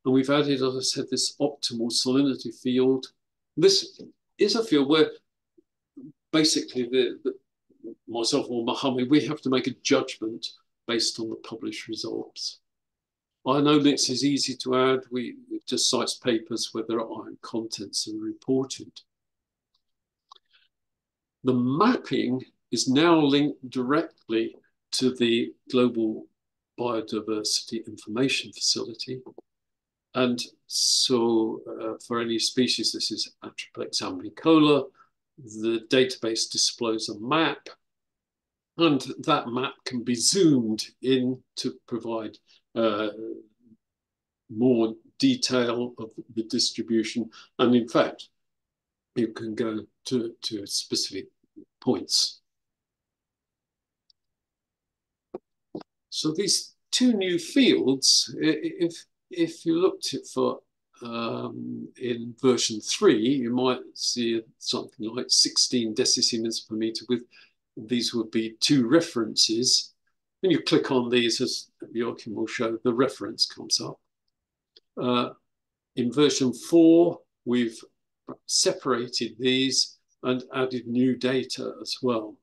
And we've added, as I said, this optimal salinity field. This is a field where basically myself or Mohammed, we have to make a judgment based on the published results. Ionomics is easy to add. It just cites papers where there are ion contents and reported. The mapping is now linked directly to the Global Biodiversity Information Facility. And so for any species, this is Atriplex amblicola, the database displays a map, and that map can be zoomed in to provide more detail of the distribution. And in fact, you can go to specific points. So these two new fields, if you looked at for in version 3, you might see something like 16 decisiemens per meter. With these would be 2 references. When you click on these, as Joachim will show, the reference comes up. In version 4, we've separated these and added new data as well.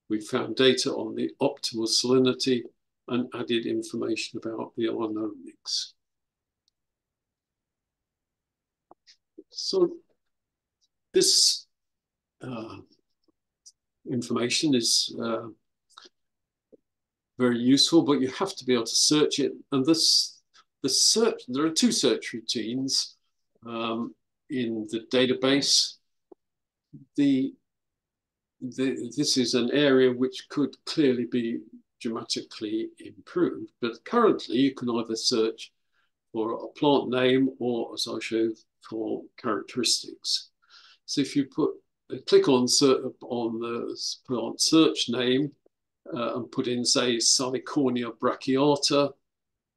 We found data on the optimal salinity and added information about the ionomics. So this information is very useful, but you have to be able to search it. And there are 2 search routines in the database. This is an area which could clearly be dramatically improved, but currently you can either search for a plant name or, as I showed, for characteristics. So if you click on the plant search name and put in, say, Salicornia brachiata,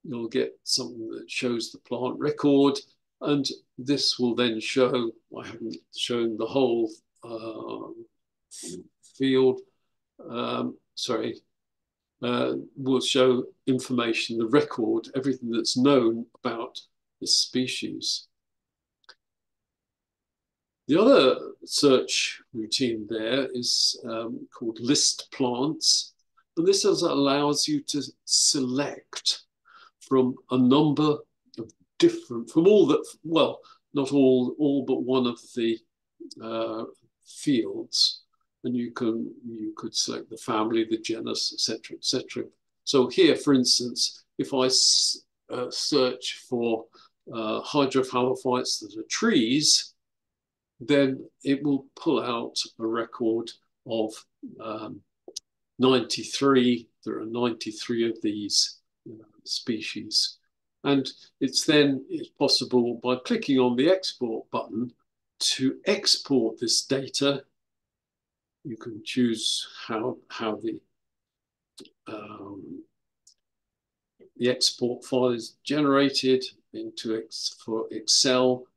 you'll get something that shows the plant record, and this will then show, I haven't shown the whole field, will show information, the record, everything that's known about this species. The other search routine there is called list plants. And this allows you to select from a number of different, from all that, well, not all but one of the fields. And you could select the family, the genus, etc., etc. So here, for instance, if I search for hydrophyllophytes that are trees, then it will pull out a record of 93. There are 93 of these species. And it's possible by clicking on the export button to export this data. You can choose how the export file is generated for Excel.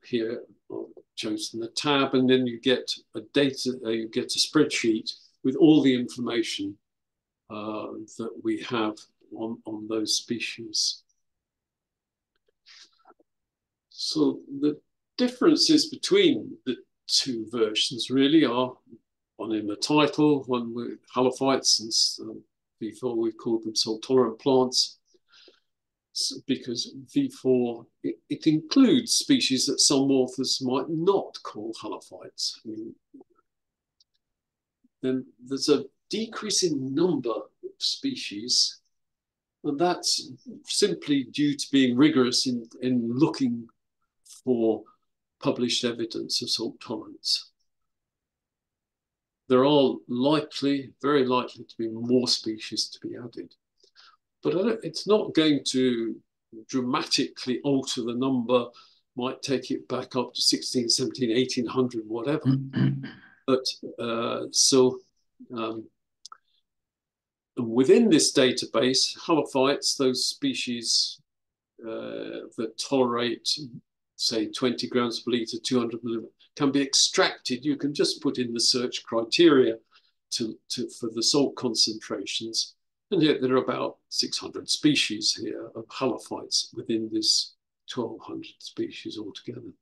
Here I've chosen the tab, and then you get a spreadsheet with all the information that we have on those species. So the differences between the 2 versions really are one in the title, one with halophytes, and V4 we've called them salt-tolerant plants, because V4 it includes species that some authors might not call halophytes. Then there's a decrease in number of species, and that's simply due to being rigorous in looking for published evidence of salt tolerance. There are very likely to be more species to be added, but it's not going to dramatically alter the number, might take it back up to 16, 17, 1800, whatever. But within this database, halophytes, those species that tolerate, say, 20 grams per litre, 200 millimeters, can be extracted. You can just put in the search criteria for the salt concentrations. And yet there are about 600 species here of halophytes within this 1,200 species altogether.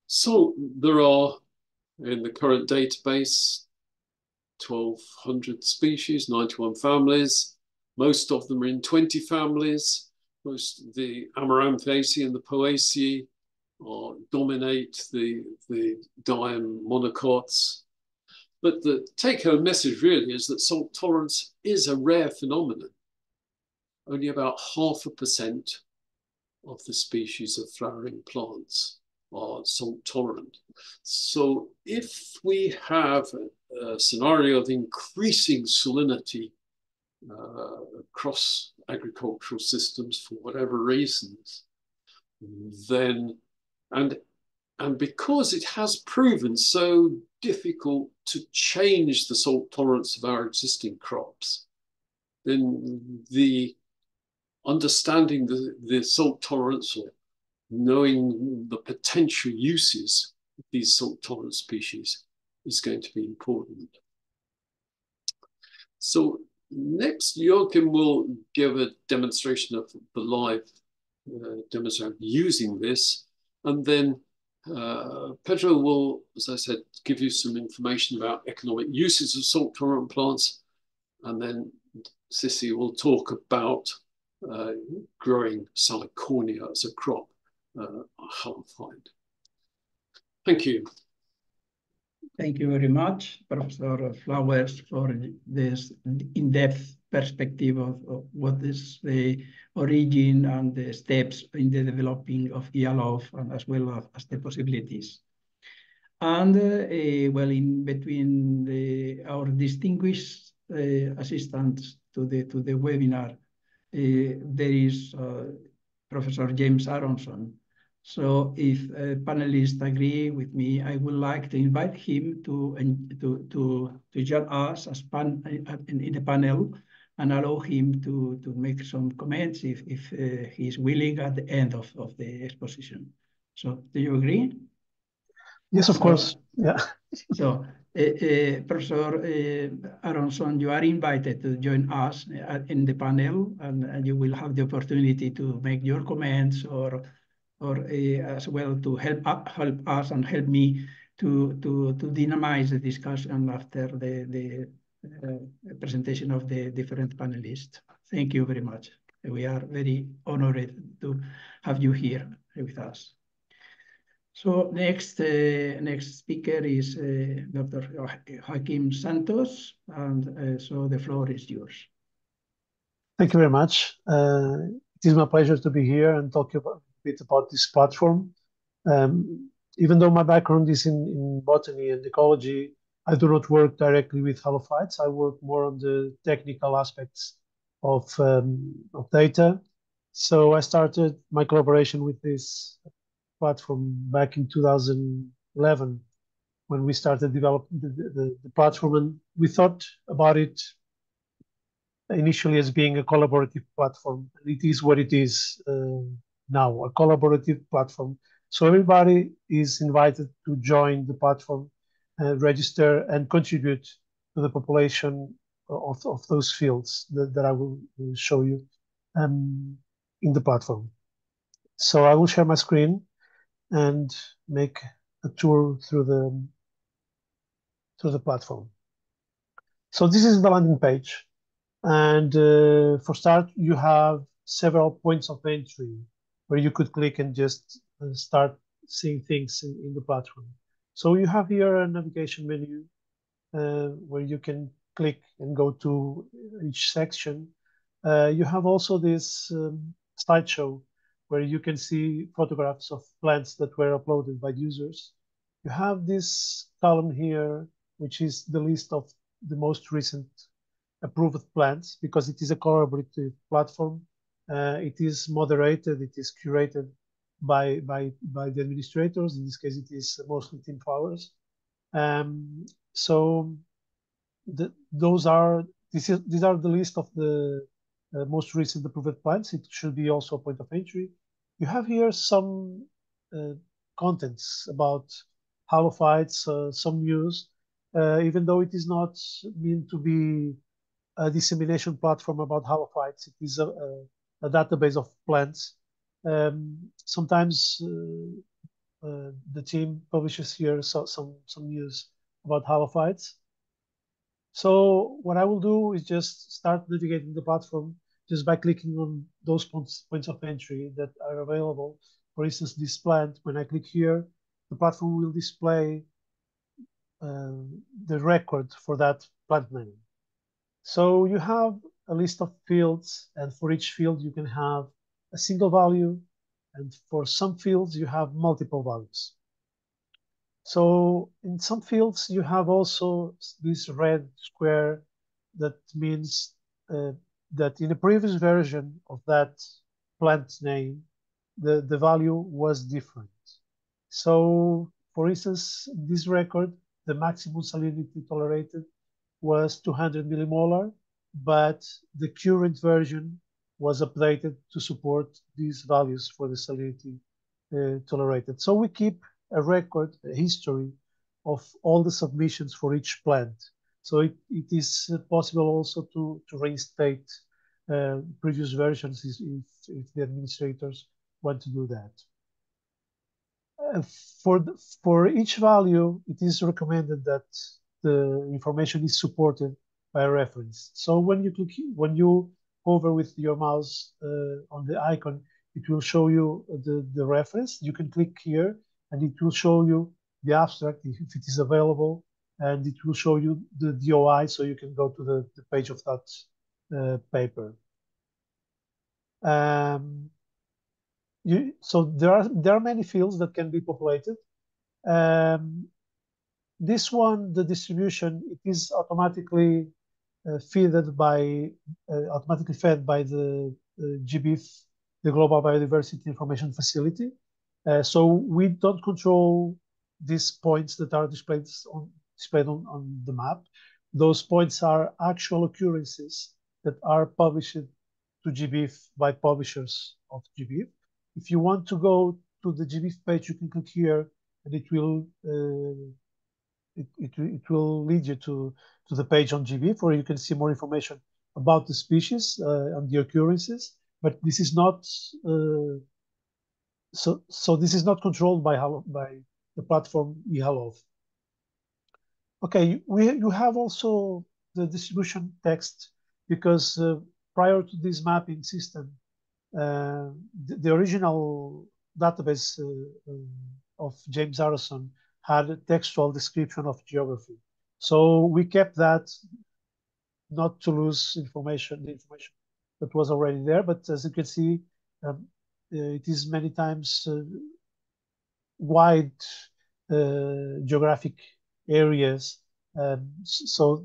So there are, in the current database, 1,200 species, 91 families. Most of them are in 20 families. Most of the Amaranthacea and the Poaceae dominate the diam monocots. But the take-home message really is that salt tolerance is a rare phenomenon. Only about 0.5% of the species of flowering plants are salt tolerant. So if we have a scenario of increasing salinity across agricultural systems for whatever reasons, then, and because it has proven so difficult to change the salt tolerance of our existing crops, then the understanding the salt tolerance or knowing the potential uses of these salt tolerant species is going to be important. So next, Joachim will give a demonstration of the live demonstration using this, and then Pedro will, as I said, give you some information about economic uses of salt-tolerant plants, and then Sissy will talk about growing salicornia as a crop, halophyte. Thank you. Thank you very much, Professor Flowers, for this in-depth perspective of what is the origin and the steps in the developing of eHALOPH, and as well as the possibilities. And well, in between our distinguished assistants to the webinar, there is Professor James Aronson. So if panelists agree with me, I would like to invite him to join us as in the panel, and allow him to make some comments if he's willing at the end of the exposition. So do you agree? Yes, of course. Yeah. So Professor Aronson, you are invited to join us in the panel, and you will have the opportunity to make your comments or as well to help us and help me to dynamize the discussion after the presentation of the different panelists. Thank you very much. We are very honored to have you here with us. So next speaker is Dr. Joaquim Santos, and so the floor is yours. Thank you very much. It is my pleasure to be here and talk a bit about this platform. Even though my background is in botany and ecology, I do not work directly with halophytes. I work more on the technical aspects of data. So I started my collaboration with this platform back in 2011 when we started developing the platform, and we thought about it initially as being a collaborative platform. It is what it is now, a collaborative platform. So everybody is invited to join the platform, register and contribute to the population of those fields that I will show you in the platform. So I will share my screen and make a tour through the platform. So this is the landing page. And for start, you have several points of entry where you could click and just start seeing things in the platform. So you have here a navigation menu where you can click and go to each section. You have also this slideshow where you can see photographs of plants that were uploaded by users. You have this column here, which is the list of the most recent approved plants, because it is a collaborative platform. It is moderated, it is curated by the administrators. In this case, it is mostly Team Flowers. So these are the list of the most recent approved plants. It should be also a point of entry. You have here some contents about halophytes, some news, even though it is not meant to be a dissemination platform about halophytes. It is a database of plants. Sometimes the team publishes here some news about halophytes. So what I will do is just start navigating the platform just by clicking on those points of entry that are available. For instance, this plant, when I click here, the platform will display the record for that plant name. So you have a list of fields, and for each field you can have a single value, and for some fields you have multiple values. So in some fields you have also this red square that means that in a previous version of that plant name, the value was different. So for instance, in this record, the maximum salinity tolerated was 200 millimolar, but the current version was updated to support these values for the salinity tolerated. So we keep a record, a history of all the submissions for each plant. So it is possible also to reinstate previous versions if the administrators want to do that. For each value, it is recommended that the information is supported by a reference. So when you hover with your mouse on the icon, it will show you the reference. You can click here, and it will show you the abstract if it is available, and it will show you the DOI, so you can go to the page of that paper. So there are many fields that can be populated. This one, the distribution, it is automatically fed by the GBIF, the Global Biodiversity Information Facility. So we don't control these points that are displayed on the map. Those points are actual occurrences that are published to GBIF by publishers of GBIF. If you want to go to the GBIF page, you can click here, and it will lead you to the page on GBIF, where you can see more information about the species and the occurrences. But this is not so this is not controlled by the platform eHALOPH. Okay, you have also the distribution text, because prior to this mapping system, the original database of James Harrison had a textual description of geography. So we kept that not to lose the information that was already there. But as you can see, it is many times wide geographic areas. So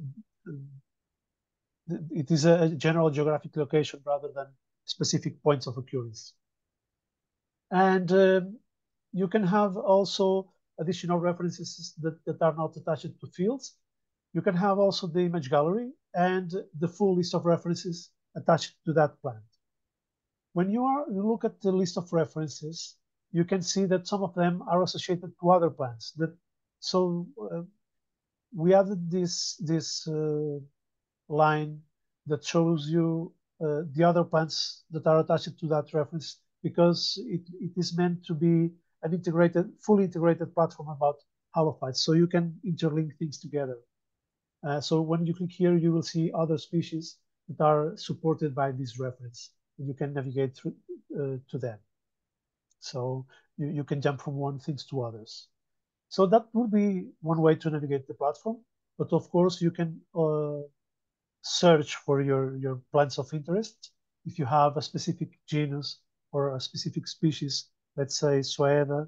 it is a general geographic location rather than specific points of occurrence. And you can have also additional references that are not attached to fields. You can have also the image gallery and the full list of references attached to that plant. When you look at the list of references, you can see that some of them are associated to other plants. We added this line that shows you the other plants that are attached to that reference, because it is meant to be an fully integrated platform about halophytes, so you can interlink things together. So when you click here, you will see other species that are supported by this reference, and you can navigate through to them. So you can jump from one things to others. So that would be one way to navigate the platform. But of course, you can search for your plants of interest. If you have a specific genus or a specific species, let's say Sueda.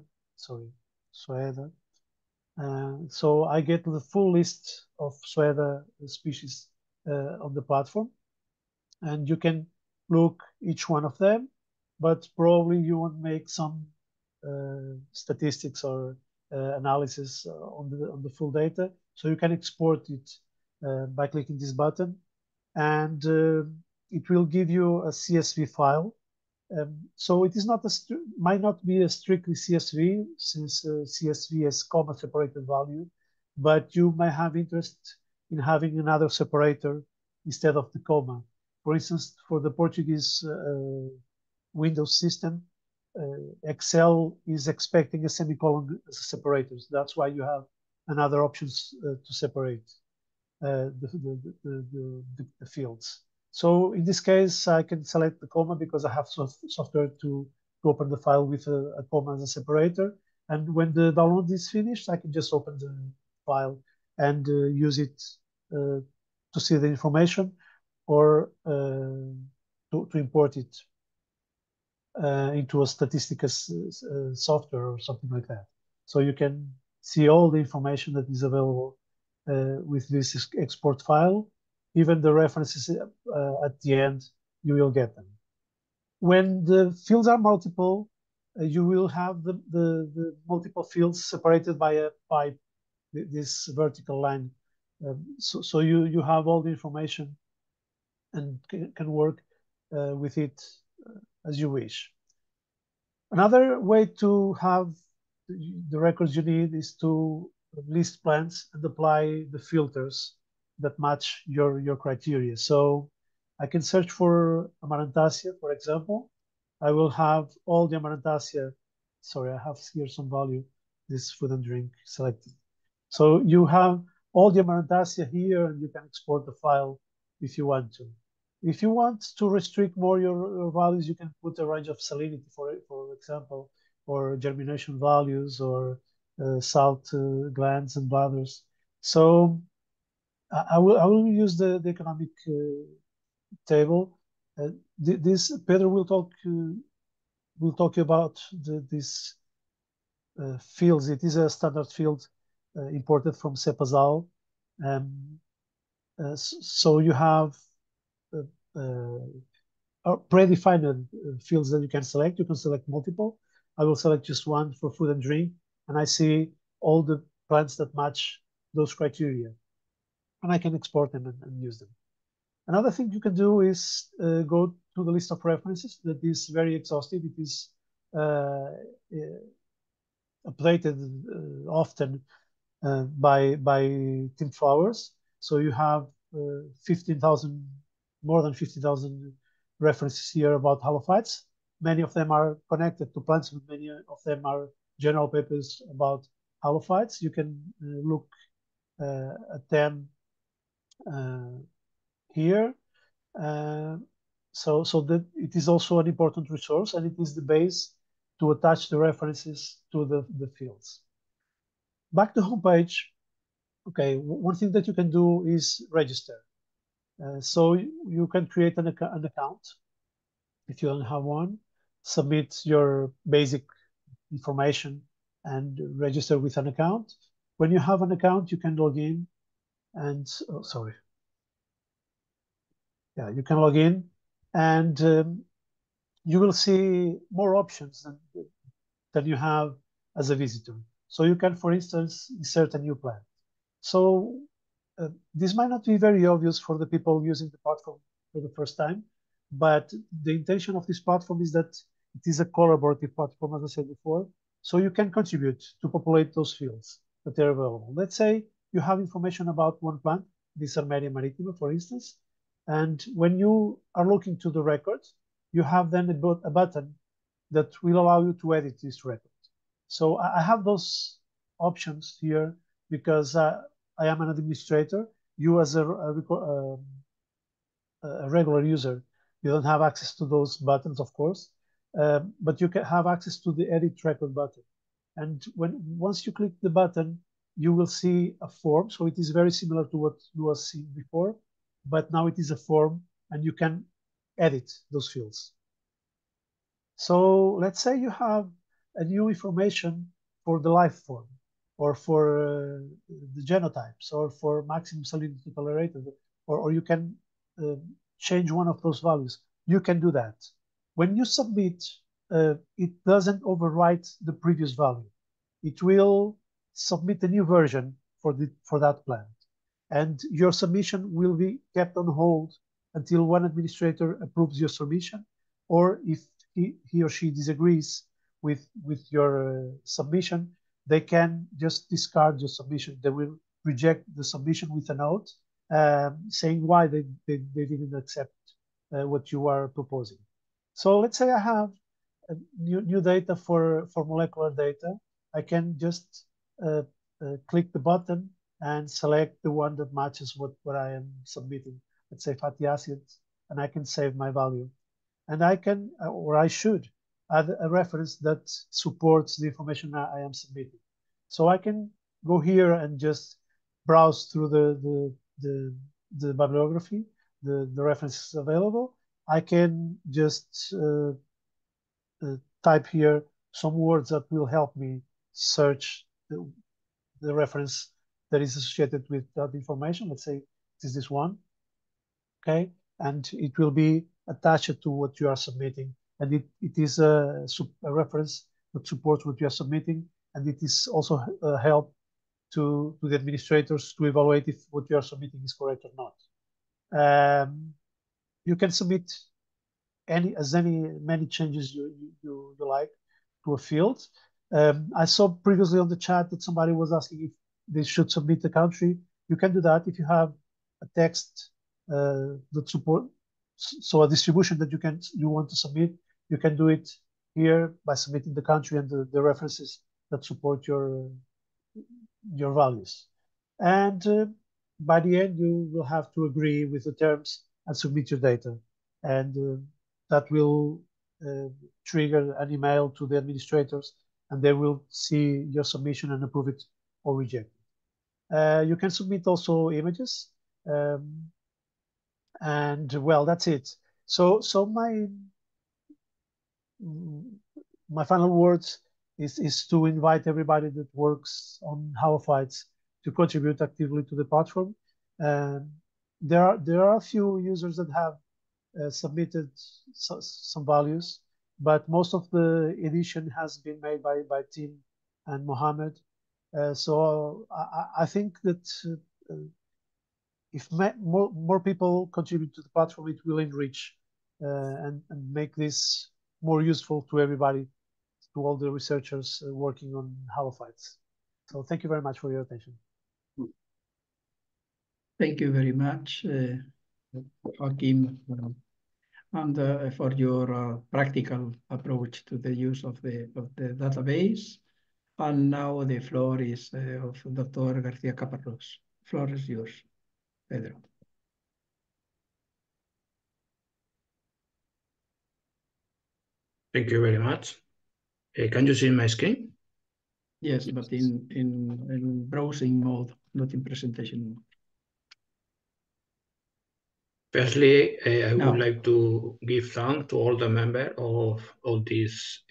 So I get the full list of Sueda species on the platform, and you can look each one of them, but probably you want to make some statistics or analysis on the full data. So you can export it by clicking this button, and it will give you a CSV file. So it is might not be a strictly CSV, since CSV has comma separated value, but you may have interest in having another separator instead of the comma. For instance, for the Portuguese Windows system, Excel is expecting a semicolon as a separator. So that's why you have another options to separate. the fields. So in this case, I can select the comma because I have software to open the file with a comma as a separator. And when the download is finished, I can just open the file and use it to see the information or to import it into a statistical software or something like that. So you can see all the information that is available with this export file. Even the references at the end, you will get them. When the fields are multiple, you will have the multiple fields separated by a pipe, this vertical line. So you have all the information and can work with it as you wish. Another way to have the records you need is to list plants and apply the filters that match your criteria. So I can search for Amaranthaceae, for example. I will have all the Amaranthaceae. Sorry, I have here some value, this food and drink selected. So you have all the Amaranthaceae here, and you can export the file if you want to. If you want to restrict more your values, you can put a range of salinity, for example, or germination values, or salt glands and others. So I will use the economic table. This Pedro will talk about these fields. It is a standard field imported from Cepazal. So you have predefined fields that you can select. You can select multiple. I will select just one for food and drink, and I see all the plants that match those criteria, and I can export them and use them. Another thing you can do is go to the list of references. That is very exhaustive. It is updated often by Tim Flowers. So you have 15,000, more than 50,000 references here about halophytes. Many of them are connected to plants, but many of them are general papers about halophytes. You can look at them here. So that it is also an important resource, and it is the base to attach the references to the fields. Back to homepage. Okay, one thing that you can do is register. So you can create an account if you don't have one, submit your basic information and register with an account. When you have an account, you can log in and, you can log in and you will see more options than you have as a visitor. So you can, for instance, insert a new plant. So this might not be very obvious for the people using the platform for the first time, but the intention of this platform is that it is a collaborative platform, as I said before, so you can contribute to populate those fields that are available. Let's say you have information about one plant, this Armeria maritima, for instance, and when you are looking to the records, you have then a button that will allow you to edit this record. So I have those options here because I am an administrator. You as a regular user, you don't have access to those buttons, of course, but you can have access to the edit record button. And once you click the button, you will see a form. So it is very similar to what you were seeing before, but now it is a form and you can edit those fields. So let's say you have a new information for the life form, or for the genotypes, or for maximum salinity tolerated, or you can change one of those values. You can do that. When you submit, it doesn't overwrite the previous value. It will submit a new version for that plant. And your submission will be kept on hold until one administrator approves your submission, or if he or she disagrees with your submission, they can just discard your submission. They will reject the submission with a note saying why they didn't accept what you are proposing. So let's say I have new data for molecular data. I can just click the button and select the one that matches what I am submitting. Let's say fatty acids, and I can save my value. And I can, or I should, add a reference that supports the information I am submitting. So I can go here and just browse through the bibliography, the references available. I can just type here some words that will help me search the reference that is associated with that information. Let's say it is this one, okay? And it will be attached to what you are submitting. And it is a reference that supports what you are submitting. And it is also a help to the administrators to evaluate if what you are submitting is correct or not. You can submit many changes you like to a field. I saw previously on the chat that somebody was asking if they should submit the country. You can do that if you have a text that support, so a distribution that you want to submit. You can do it here by submitting the country and the references that support your values. And by the end, you will have to agree with the terms and submit your data. And that will trigger an email to the administrators, and they will see your submission and approve it or reject it. You can submit also images, and well, that's it. So my final words is to invite everybody that works on halophytes to contribute actively to the platform. There are a few users that have submitted some values, but most of the edition has been made by Tim and Mohammed. So I think that if more people contribute to the platform, it will enrich and make this more useful to everybody, to all the researchers working on halophytes. So thank you very much for your attention. Thank you very much, Joaquim, and for your practical approach to the use of the database. And now the floor is of Dr. Garcia Caparrós. Floor is yours, Pedro. Thank you very much. Can you see my screen? Yes, but in browsing mode, not in presentation mode. Firstly, I would like to give thanks to all the members of this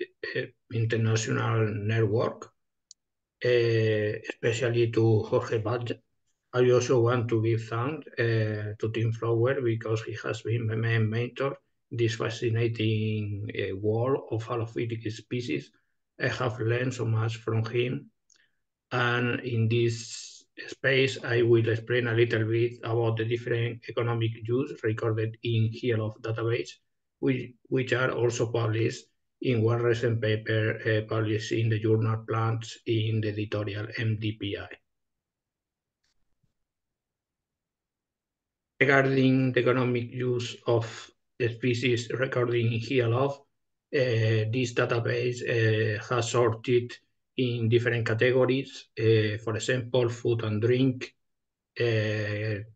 international network, especially to Jorge Badge. I also want to give thanks to Tim Flower because he has been my main mentor in this fascinating world of halophytic species. I have learned so much from him, and in this space I will explain a little bit about the different economic use recorded in eHALOPH database, which are also published in one recent paper published in the journal Plants in the editorial MDPI. Regarding the economic use of the species recorded in eHALOPH, this database has sorted in different categories. For example, food and drink,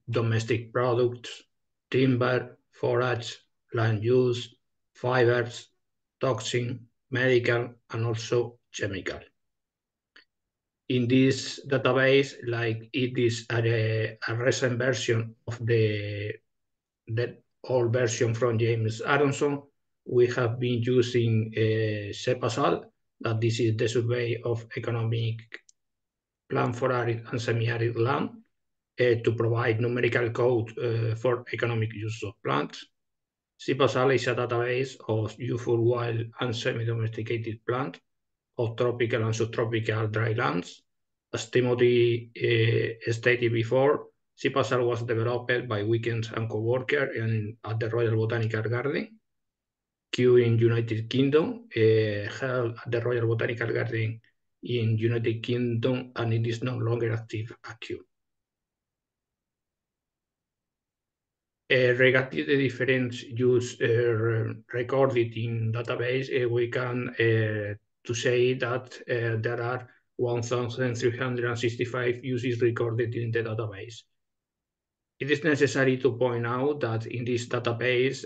domestic products, timber, forage, land use, fibers, toxin, medical, and also chemical. In this database, like it is a recent version of the old version from James Aronson, we have been using CEPASAL, that this is the survey of economic plan for arid and semi-arid land, to provide numerical code for economic use of plants. CEPASAL is a database of useful wild and semi-domesticated plants of tropical and subtropical dry lands. As Timothy stated before, CEPASAL was developed by Wickens and co-worker at the Royal Botanical Garden, Kew in United Kingdom, held at the Royal Botanical Garden in United Kingdom, and it is no longer active at Kew. Regarding the different use recorded in database, we can to say that there are 1,365 uses recorded in the database. It is necessary to point out that in this database,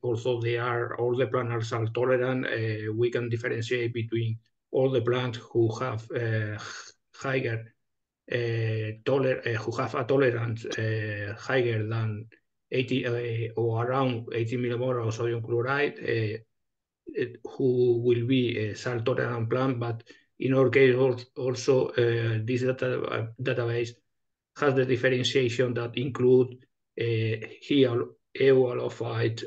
although all the plants are salt-tolerant, we can differentiate between all the plants who have higher who have a tolerance higher than 80 or around 80 millimolar of sodium chloride, who will be a salt-tolerant plant. But in our case, also this database has the differentiation that include eHALOPH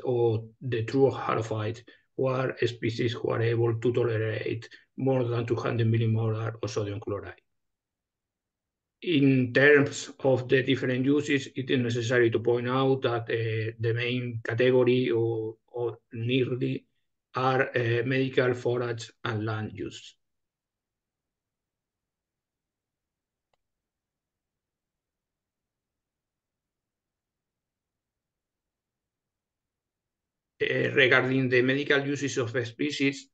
or the true halophyte, who are species who are able to tolerate more than 200 millimolar of sodium chloride. In terms of the different uses, it is necessary to point out that the main category or nearly are medical, forage, and land use. Regarding the medical uses of species,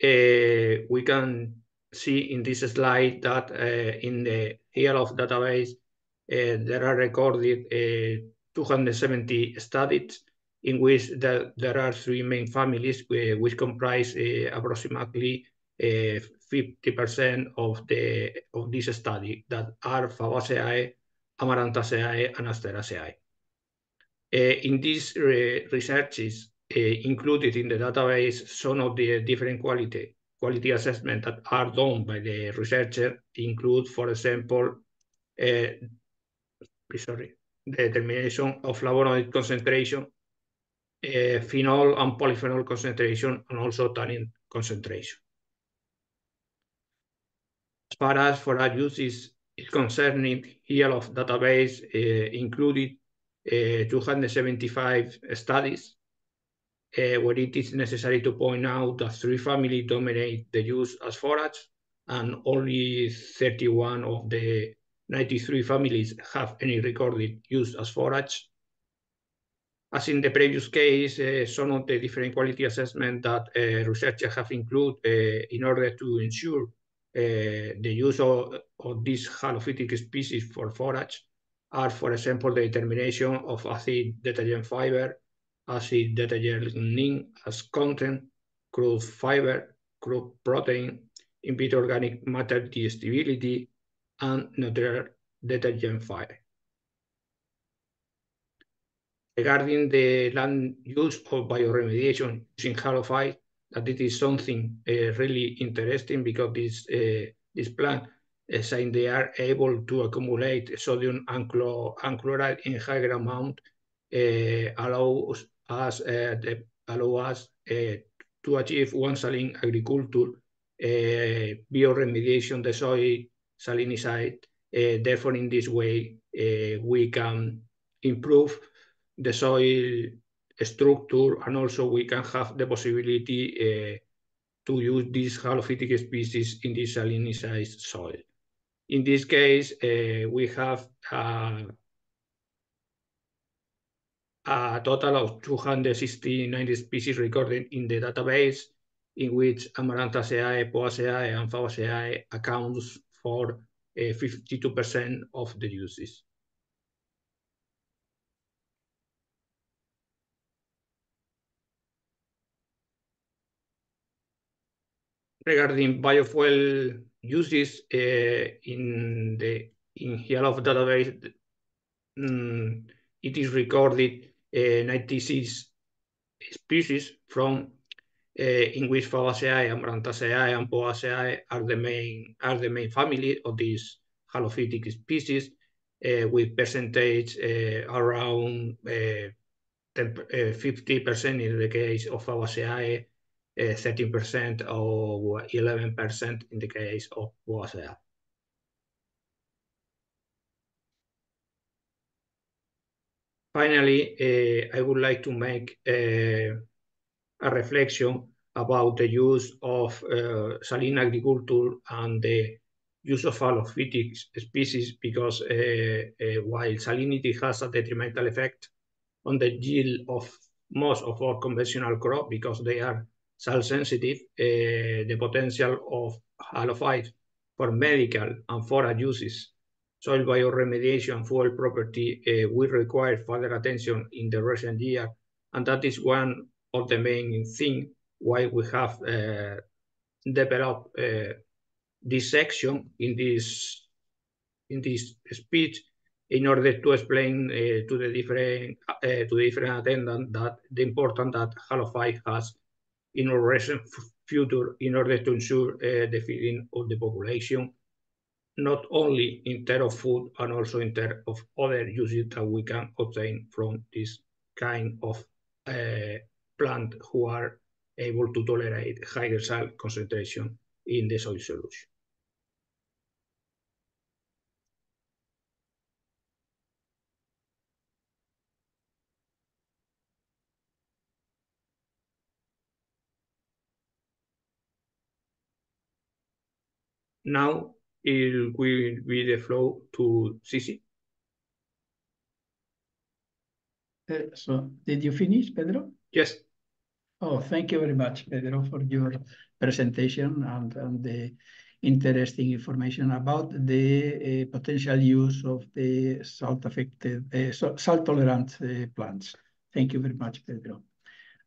we can see in this slide that in the eHALOPH database, there are recorded 270 studies in which there are 3 main families which comprise approximately 50% of this study, that are Fabaceae, Amarantaceae, and Asteraceae. In these researches included in the database, some of the different quality assessments that are done by the researcher include, for example, the determination of flavonoid concentration, phenol and polyphenol concentration, and also tannin concentration. As far as forage uses is concerning, eHALOPH database included 275 studies, where it is necessary to point out that 3 families dominate the use as forage, and only 31 of the 93 families have any recorded use as forage. As in the previous case, some of the different quality assessments that researchers have included in order to ensure the use of these halophytic species for forage are, for example, the determination of acid detergent fiber, acid detergent lignin as content, crude fiber, crude protein, in vitro organic matter digestibility, and neutral detergent fiber. Regarding the land use of bioremediation using halophyte, that it is something really interesting, because this plant, since they are able to accumulate sodium and chloride in higher amount, allow us to achieve one saline agriculture, bioremediation the soil, salinicide. Therefore, in this way, we can improve the soil structure, and also we can have the possibility to use these halophytic species in this salinicized soil. In this case, we have a total of 269 species recorded in the database, in which Amarantaceae, Poaceae, and Fabaceae accounts for 52% of the uses. Regarding biofuel uses in eHALOPH database, it is recorded 96 species from in which Fabaceae, Amarantaceae, and Poaceae are the main family of these halophytic species, with percentage around 50% in the case of Fabaceae, 13% or 11% in the case of Poaceae. Finally, I would like to make a reflection about the use of saline agriculture and the use of halophytic species, because while salinity has a detrimental effect on the yield of most of our conventional crop, because they are salt sensitive, the potential of halophyte for medical and forage uses. Soil bioremediation and fuel property will require further attention in the recent year, and that is one of the main things why we have developed this section in this speech, in order to explain to the different attendants that the importance that halophyte has in our recent future in order to ensure the feeding of the population, not only in terms of food and also in terms of other uses that we can obtain from this kind of plant who are able to tolerate higher salt concentration in the soil solution. Now it will be the flow to Sisi. So did you finish, Pedro? Yes. Oh, thank you very much, Pedro, for your presentation and the interesting information about the potential use of the salt-tolerant plants. Thank you very much, Pedro.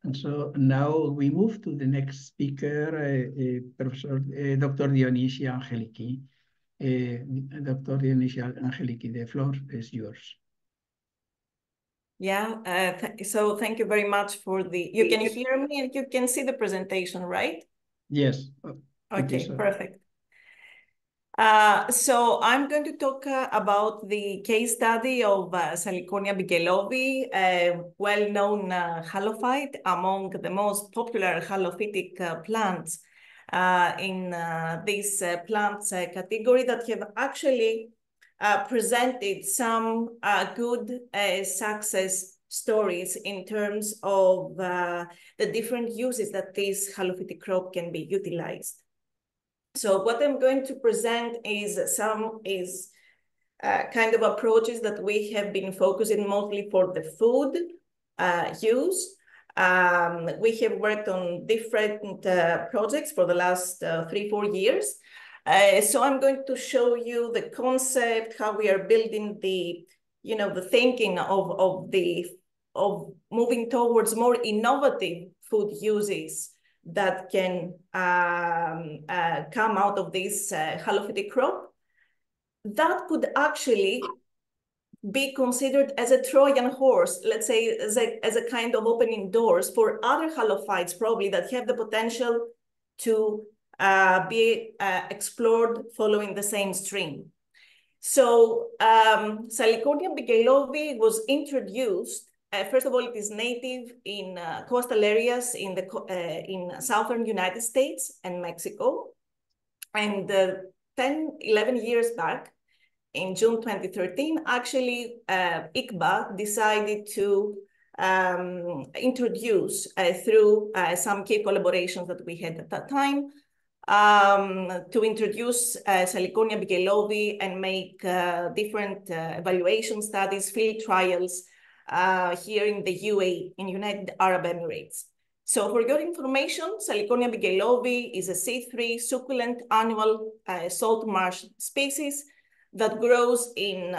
And so now we move to the next speaker, Professor Dr. Dionisia Angeliki. Dr. Dionisia Angeliki, the floor is yours. Yeah, so thank you very much for you can hear me and you can see the presentation, right? Yes. Okay, perfect. So I'm going to talk about the case study of Salicornia bigelovi, a well-known halophyte among the most popular halophytic plants in this plants category that have actually presented some good success stories in terms of the different uses that this halophytic crop can be utilized. So what I'm going to present is kind of approaches that we have been focusing mostly for the food use. We have worked on different projects for the last 3-4 years. So I'm going to show you the concept, how we are building the thinking of moving towards more innovative food uses that can come out of this halophytic crop that could actually be considered as a Trojan horse, let's say, as a kind of opening doors for other halophytes probably that have the potential to be explored following the same stream. So Salicornia bigelovi was introduced. First of all, it is native in coastal areas in southern United States and Mexico. And 10-11 years back, in June 2013, actually, ICBA decided to introduce, through some key collaborations that we had at that time, to introduce Salicornia bigelovi and make different evaluation studies, field trials here in the UAE, in United Arab Emirates. So for your information, Salicornia bigelovi is a C3 succulent annual salt marsh species that grows in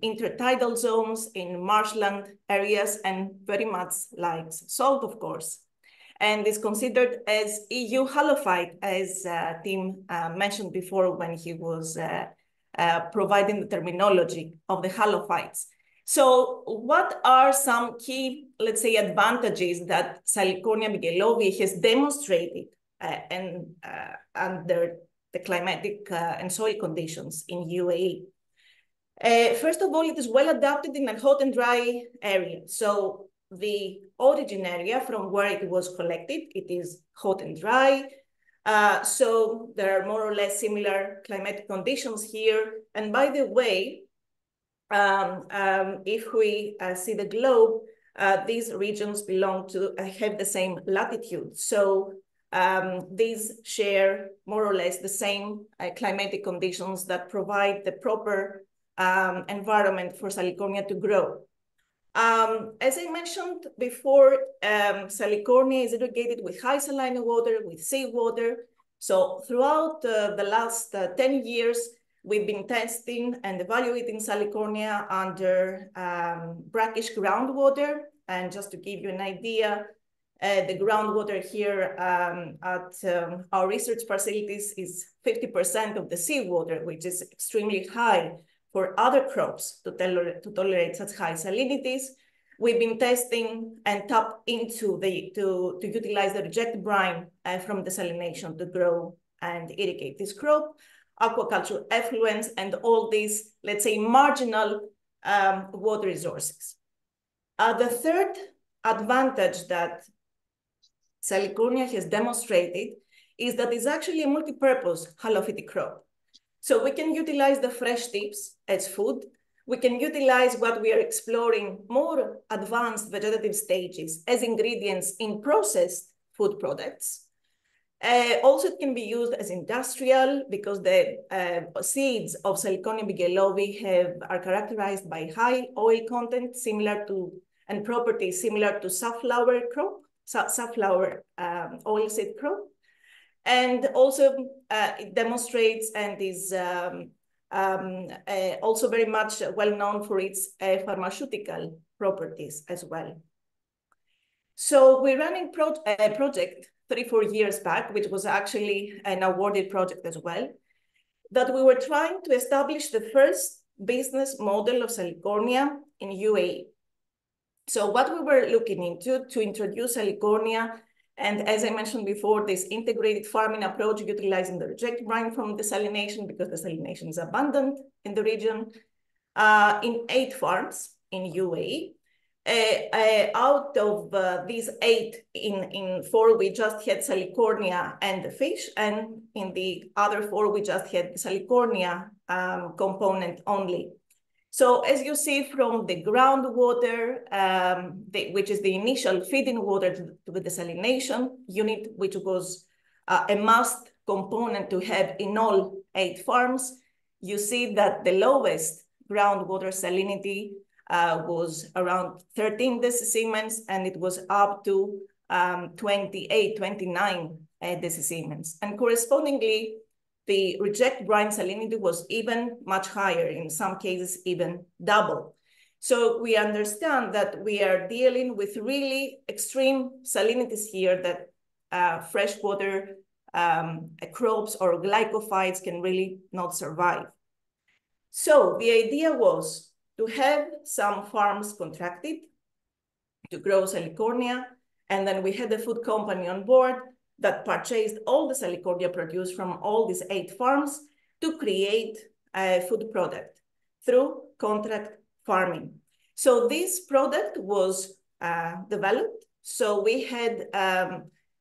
intertidal zones, in marshland areas, and very much likes salt, of course, and is considered as EU halophyte, as Tim mentioned before when he was providing the terminology of the halophytes. So what are some key, let's say, advantages that Salicornia bigelovi has demonstrated under the climatic and soil conditions in UAE? First of all, it is well adapted in a hot and dry area. So the origin area from where it was collected, it is hot and dry. So there are more or less similar climatic conditions here. And by the way, if we see the globe, these regions belong to, have the same latitude. So these share more or less the same climatic conditions that provide the proper environment for Salicornia to grow. As I mentioned before, Salicornia is irrigated with high saline water, with seawater, So throughout the last 10 years, we've been testing and evaluating Salicornia under brackish groundwater. And just to give you an idea, the groundwater here at our research facilities is 50% of the seawater, which is extremely high for other crops to tolerate such high salinities. We've been testing and tap into to utilize the reject brine from desalination to grow and irrigate this crop, aquaculture effluents, and all these, let's say, marginal water resources. The third advantage that Salicornia has demonstrated is that it's actually a multi-purpose halophytic crop. So we can utilize the fresh tips as food. We can utilize what we are exploring more advanced vegetative stages as ingredients in processed food products. Also, it can be used as industrial because the seeds of Salicornia bigelovi are characterized by high oil content similar to, and properties similar to safflower crop, safflower oilseed crop. And also it demonstrates and is also very much well known for its pharmaceutical properties as well. So we're running a project 3-4 years back, which was actually an awarded project as well, that we were trying to establish the first business model of Salicornia in UAE. So what we were looking into to introduce Salicornia, and as I mentioned before, this integrated farming approach utilizing the reject brine from desalination because desalination is abundant in the region, in 8 farms in UAE. Out of these 8, in 4, we just had Salicornia and the fish, and in the other 4, we just had the Salicornia component only. So as you see from the groundwater, which is the initial feeding water to the desalination unit, which was a must component to have in all 8 farms, you see that the lowest groundwater salinity was around 13 decisiemens, and it was up to 28, 29 decisiemens. And correspondingly, the reject brine salinity was even much higher, in some cases even double. So we understand that we are dealing with really extreme salinities here that freshwater crops or glycophytes can really not survive. So the idea was to have some farms contracted to grow Salicornia, and then we had a food company on board that purchased all the Salicornia produced from all these 8 farms to create a food product through contract farming. So this product was developed. So we had,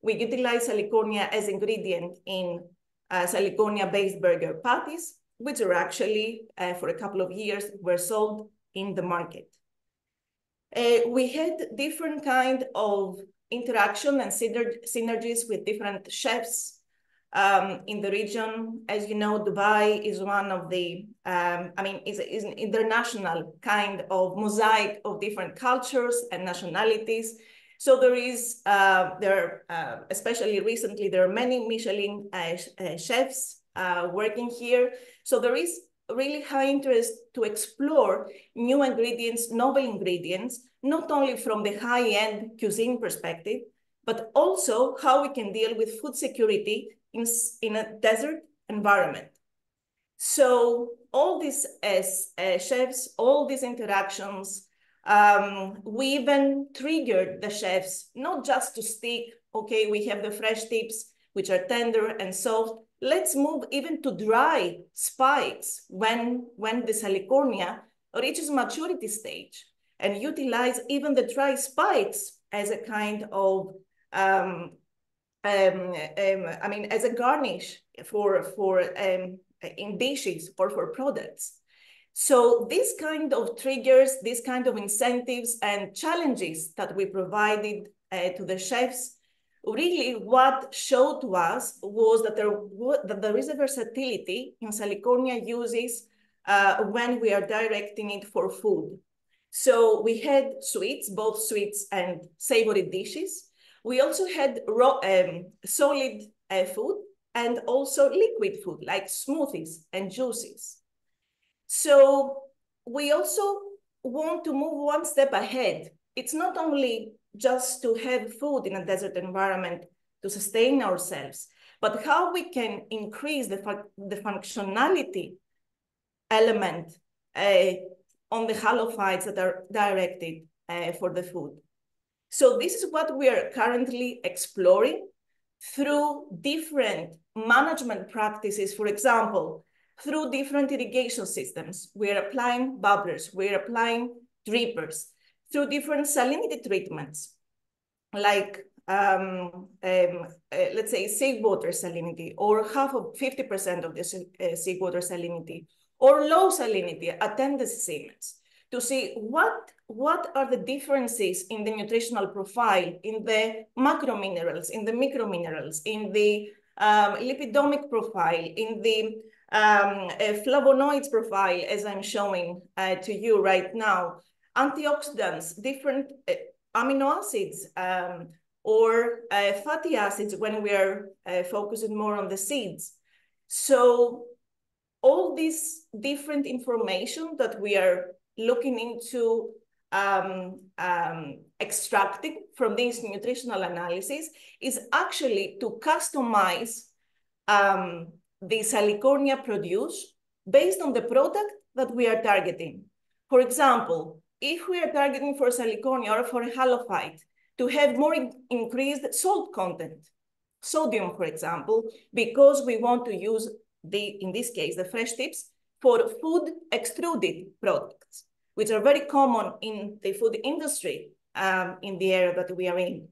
we utilized Salicornia as ingredient in Salicornia-based burger patties, which are actually, for a couple of years, were sold in the market. We had different kind of interaction and synergies with different chefs in the region. As you know, Dubai is one of the, is an international kind of mosaic of different cultures and nationalities. So there is, especially recently, there are many Michelin chefs working here. So there is really high interest to explore new ingredients, novel ingredients, not only from the high-end cuisine perspective, but also how we can deal with food security in a desert environment. So all these chefs, all these interactions, we even triggered the chefs, not just to stick, okay, we have the fresh tips, which are tender and soft. Let's move even to dry spikes when the Salicornia reaches maturity stage, and utilize even the dry spikes as a kind of, as a garnish in dishes or for products. So this kind of triggers, this kind of incentives and challenges that we provided to the chefs, really what showed to us was that there is a versatility in Salicornia uses when we are directing it for food. So we had sweets, both sweets and savory dishes. We also had raw, solid food, and also liquid food like smoothies and juices. So we also want to move one step ahead. It's not only just to have food in a desert environment to sustain ourselves, but how we can increase the functionality element on the halophytes that are directed for the food. So this is what we are currently exploring through different management practices. For example, through different irrigation systems, we are applying bubblers, we are applying drippers, through different salinity treatments, like let's say seawater salinity, or 50% of the seawater salinity, or low salinity at 10 decimals, to see what are the differences in the nutritional profile, in the macrominerals, in the microminerals, in the lipidomic profile, in the flavonoids profile, as I'm showing to you right now, antioxidants, different amino acids, or fatty acids when we are focusing more on the seeds. So all this different information that we are looking into extracting from this nutritional analysis is actually to customize the Salicornia produce based on the product that we are targeting. For example, if we are targeting for Salicornia or for a halophyte to have more increased salt content, sodium, for example, because we want to use in this case, the fresh tips for food extruded products, which are very common in the food industry in the area that we are in.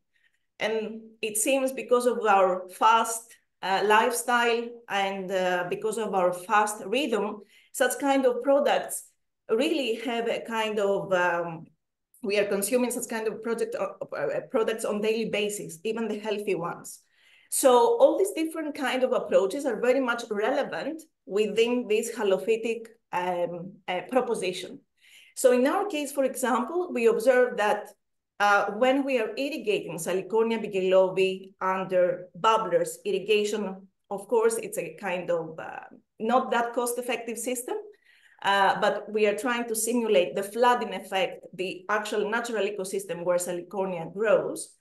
And it seems because of our fast lifestyle and because of our fast rhythm, such kind of products really have a kind of, we are consuming such kind of products on daily basis, even the healthy ones. So all these different kind of approaches are very much relevant within this halophytic proposition. So in our case, for example, we observe that when we are irrigating Salicornia bigelovi under bubblers irrigation, of course, it's a kind of not that cost-effective system, but we are trying to simulate the flooding effect, the actual natural ecosystem where Salicornia grows.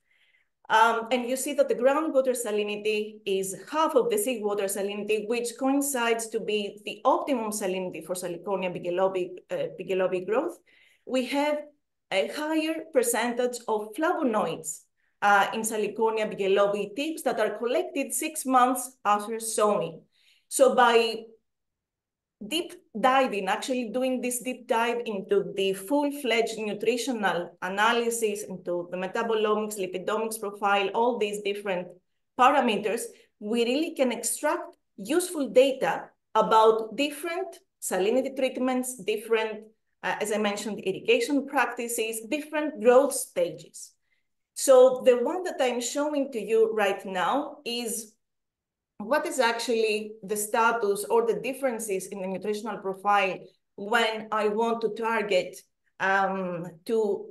And you see that the groundwater salinity is half of the seawater salinity, which coincides to be the optimum salinity for Salicornia bigelovi growth. We have a higher percentage of flavonoids in Salicornia bigelovi tips that are collected 6 months after sowing. So by deep diving, actually doing this deep dive into the full-fledged nutritional analysis, into the metabolomics, lipidomics profile, all these different parameters, we really can extract useful data about different salinity treatments, different, as I mentioned, irrigation practices, different growth stages. So the one that I'm showing to you right now is what is actually the status or the differences in the nutritional profile when I want to target to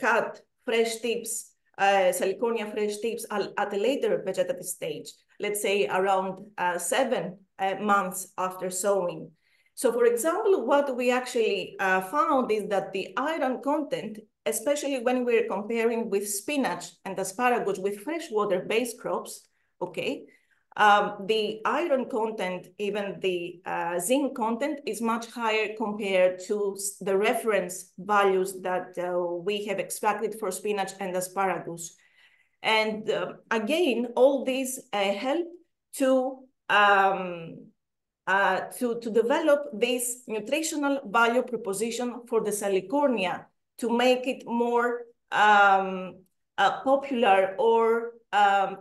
cut fresh tips, Salicornia fresh tips at a later vegetative stage, let's say around 7 months after sowing. So for example, what we actually found is that the iron content, especially when we're comparing with spinach and asparagus with freshwater-based crops, okay, the iron content, even the zinc content is much higher compared to the reference values that we have extracted for spinach and asparagus. And again, all these help to develop this nutritional value proposition for the Salicornia to make it more popular, or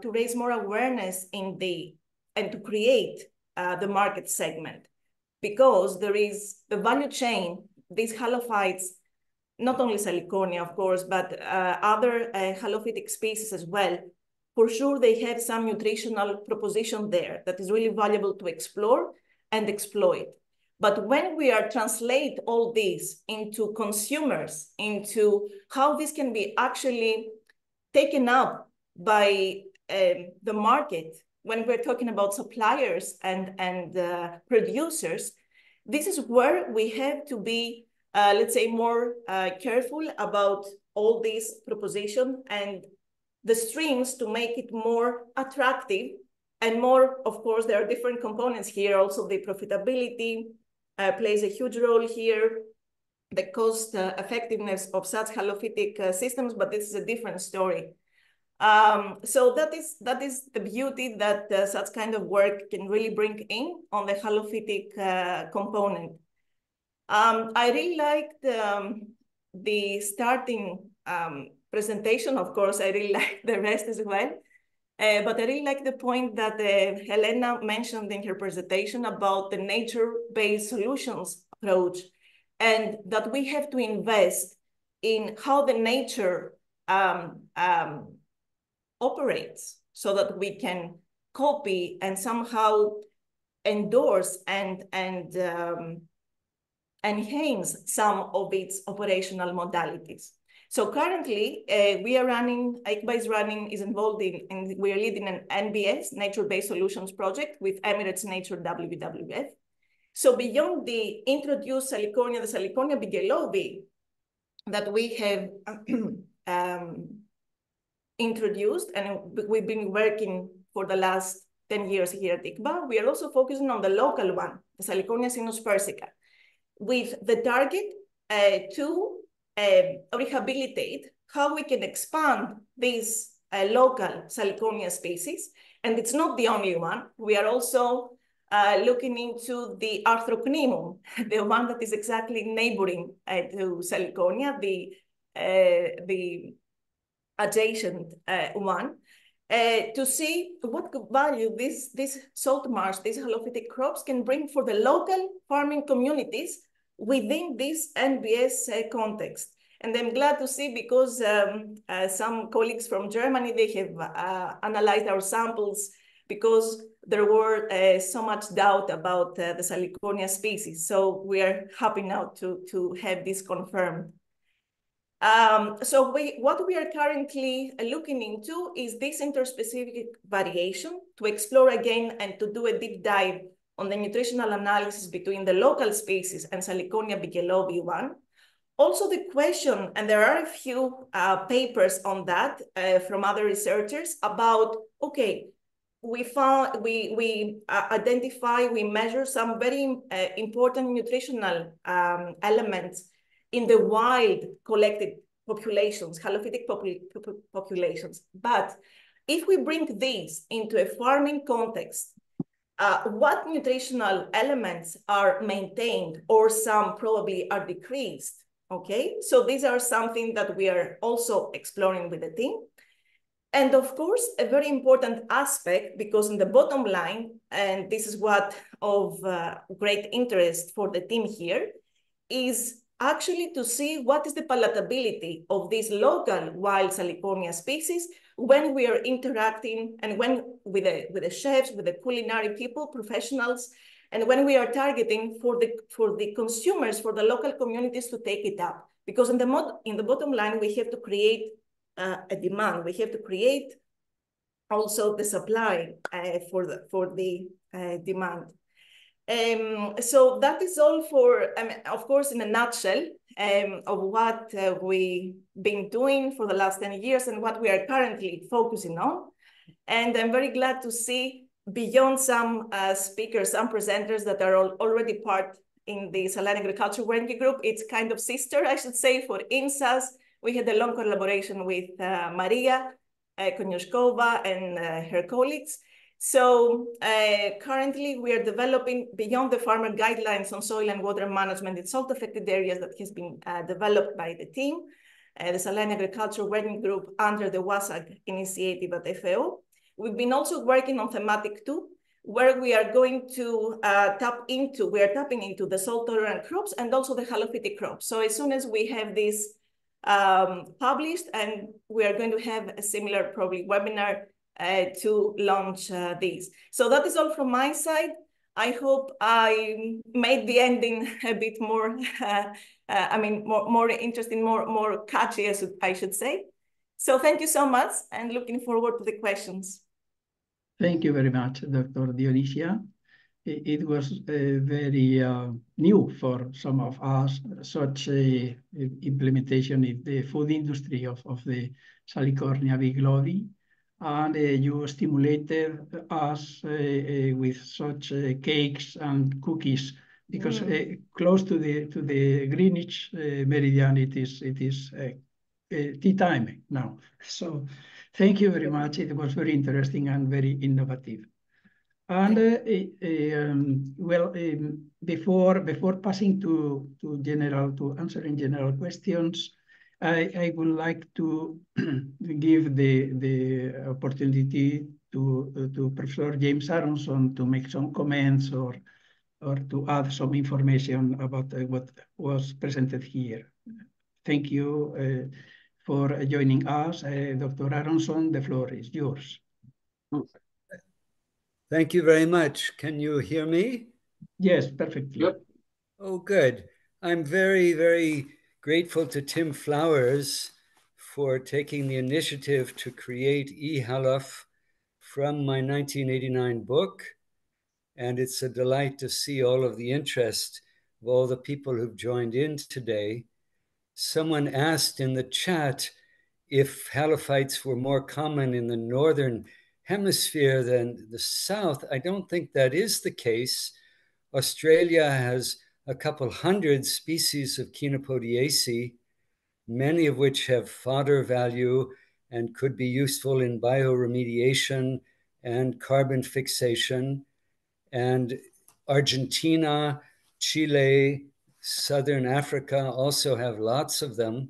to raise more awareness in and to create the market segment, because there is the value chain, these halophytes, not only Salicornia, of course, but other halophytic species as well. For sure, they have some nutritional proposition there that is really valuable to explore and exploit. But when we are translate all this into consumers, into how this can be actually taken up by the market, when we're talking about suppliers and producers, this is where we have to be, let's say, more careful about all these propositions and the streams to make it more attractive and more, of course, there are different components here. Also, the profitability plays a huge role here, the cost effectiveness of such halophytic systems, but this is a different story. So that is the beauty that such kind of work can really bring in on the halophytic component. I really liked the starting presentation. Of course, I really like the rest as well. But I really like the point that Helena mentioned in her presentation about the nature-based solutions approach, and that we have to invest in how the nature operates so that we can copy and somehow endorse and enhance some of its operational modalities. So currently, we are running, ICBA is involved in, we are leading an NBS, Nature-Based Solutions project with Emirates Nature WWF. So beyond the introduced Salicornia, the Salicornia bigelovi that we have introduced, and we've been working for the last 10 years here at ICBA, we are also focusing on the local one, the Salicornia sinus persica, with the target to rehabilitate how we can expand these local Salicornia species. And it's not the only one. We are also looking into the Arthrocnimum, the one that is exactly neighboring to Salicornia, the adjacent one, to see what value this salt marsh, these halophytic crops can bring for the local farming communities within this NBS context. And I'm glad to see, because some colleagues from Germany, they have analyzed our samples, because there were so much doubt about the Salicornia species. So we are happy now to have this confirmed. So what we are currently looking into is this interspecific variation, to explore again and to do a deep dive on the nutritional analysis between the local species and Salicornia bigelovi one. Also the question, and there are a few papers on that from other researchers about, okay, we identify, we measure some very important nutritional elements in the wild collected populations, halophytic populations. But if we bring these into a farming context, what nutritional elements are maintained, or some probably are decreased, okay? So these are something that we are also exploring with the team. And of course, a very important aspect, because in the bottom line, and this is what of great interest for the team here, is actually to see what is the palatability of these local wild Salicornia species when we are interacting, and when with the chefs, with the culinary people, professionals, and when we are targeting for the consumers, for the local communities to take it up. Because in the bottom line, we have to create a demand. We have to create also the supply for the demand. So that is all for, of course, in a nutshell, of what we've been doing for the last 10 years and what we are currently focusing on. And I'm very glad to see, beyond some speakers, some presenters that are already part in the Saline Agriculture Working Group, it's kind of sister, I should say, for INSAS. We had a long collaboration with Maria Koniuszkowa and her colleagues. So currently we are developing, beyond the farmer guidelines on soil and water management in salt-affected areas that has been developed by the team, the Saline Agriculture Working Group under the WASAG initiative at FAO. We've been also working on thematic 2, where we are going to tapping into the salt-tolerant crops and also the halophytic crops. So as soon as we have this published, and we are going to have a similar probably webinar to launch these. So that is all from my side. I hope I made the ending a bit more, more interesting, more catchy, as I should say. So thank you so much, and looking forward to the questions. Thank you very much, Dr. Dionysia. It was very new for some of us, such a implementation in the food industry of the Salicornia biglobbi. And you stimulated us with such cakes and cookies, because close to the Greenwich meridian, it is tea time now. So thank you very much. It was very interesting and very innovative. And before passing to answering general questions, I would like to give the opportunity to Professor James Aronson to make some comments or to add some information about what was presented here. Thank you for joining us. Dr. Aronson, the floor is yours. Thank you very much. Can you hear me? Yes, perfectly. Yep. Oh, good. I'm very, very grateful to Tim Flowers for taking the initiative to create eHALOPH from my 1989 book. And it's a delight to see all of the interest of all the people who've joined in today. Someone asked in the chat if halophytes were more common in the northern hemisphere than the south. I don't think that is the case. Australia has a couple hundred species of Chenopodiaceae, many of which have fodder value and could be useful in bioremediation and carbon fixation. And Argentina, Chile, Southern Africa also have lots of them.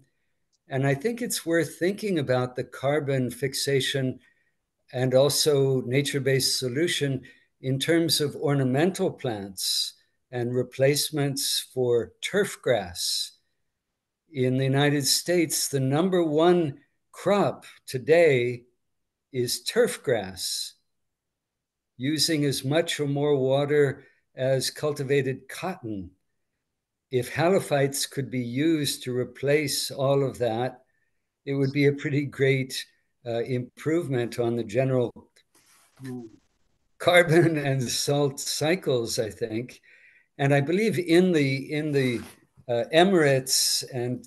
And I think it's worth thinking about the carbon fixation and also nature-based solution in terms of ornamental plants and replacements for turf grass. In the United States, the #1 crop today is turf grass, using as much or more water as cultivated cotton. If halophytes could be used to replace all of that, it would be a pretty great improvement on the general carbon and salt cycles, I think. And I believe in the Emirates and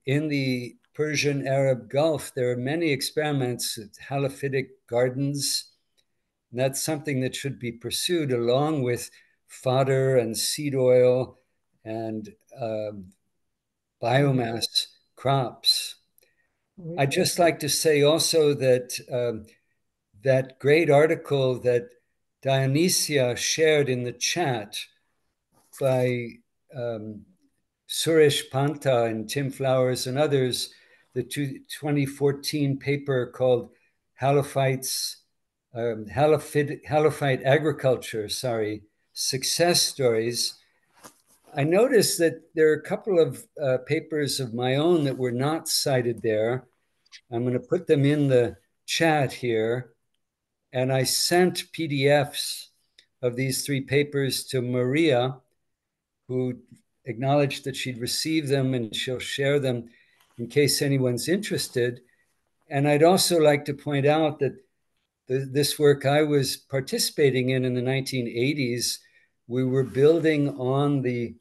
in the Persian Arab Gulf, there are many experiments at halophytic gardens. And that's something that should be pursued along with fodder and seed oil and biomass crops. I'd just like to say also that that great article that Dionysia shared in the chat by Suresh Panta and Tim Flowers and others, the 2014 paper called Halophyte Agriculture, Success Stories. I noticed that there are a couple of papers of my own that were not cited there. I'm going to put them in the chat here. And I sent PDFs of these 3 papers to Maria, who acknowledged that she'd received them and she'll share them in case anyone's interested. And I'd also like to point out that this work I was participating in the 1980s, we were building on the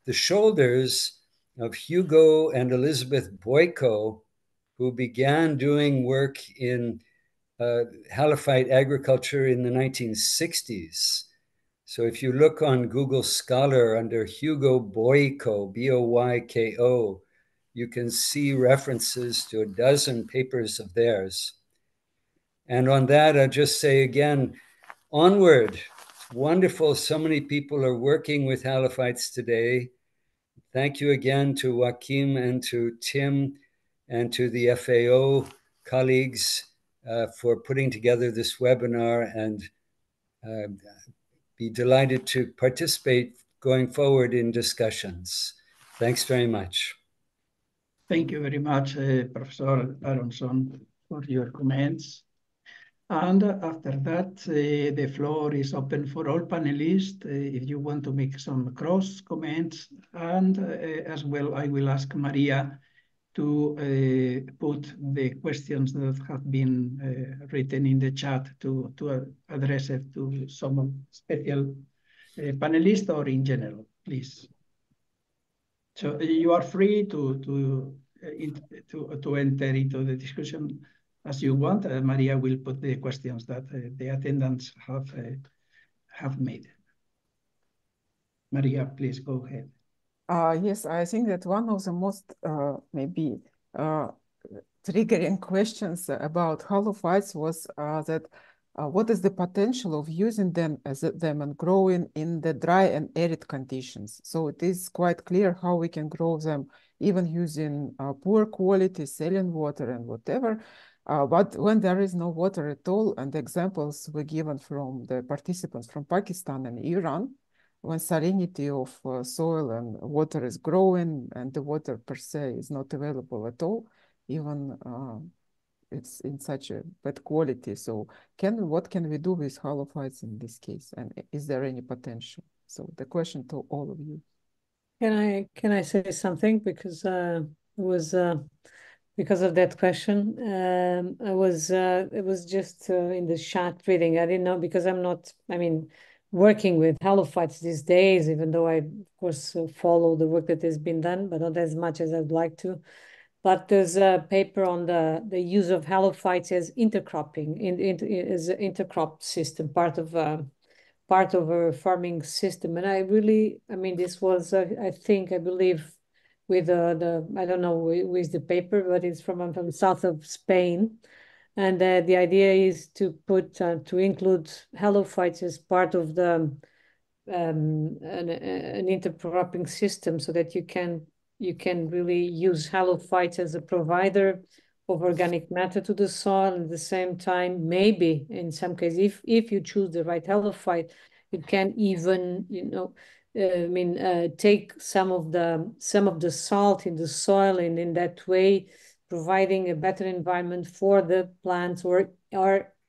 shoulders of Hugo and Elizabeth Boyko, who began doing work in halophyte agriculture in the 1960s. So if you look on Google Scholar under Hugo Boyko, B-O-Y-K-O, you can see references to a dozen papers of theirs. And on that, I'll just say again, onward. It's wonderful. So many people are working with halophytes today. Thank you again to Joachim and to Tim and to the FAO colleagues for putting together this webinar, and be delighted to participate going forward in discussions. Thanks very much. Thank you very much, Professor Aronson, for your comments. And after that, the floor is open for all panelists if you want to make some cross comments. And as well, I will ask Maria to put the questions that have been written in the chat to address it to some special panelist or in general, please. So you are free to enter into the discussion as you want. Maria will put the questions that the attendants have made. Maria, please go ahead. Yes, I think that one of the most maybe triggering questions about halophytes was that what is the potential of using them and growing in the dry and arid conditions? So it is quite clear how we can grow them even using poor quality saline water and whatever. But when there is no water at all, and the examples were given from the participants from Pakistan and Iran, when salinity of soil and water is growing and the water per se is not available at all, even it's in such a bad quality. So what can we do with halophytes in this case? And is there any potential? So the question to all of you. Can I say something? Because it was because of that question. It was just in the chat reading. I didn't know, because I'm not, working with halophytes these days, even though I, of course, follow the work that has been done, but not as much as I'd like to. But there's a paper on the use of halophytes as intercropping, as an intercrop system, part of a farming system. And I really, this was, I believe, with I don't know with the paper, but it's from south of Spain. And the idea is to put to include halophytes as part of the an intercropping system, so that you can really use halophytes as a provider of organic matter to the soil. And at the same time, maybe in some cases, if you choose the right halophyte, you can even take some of the salt in the soil, and in that way providing a better environment for the plants, or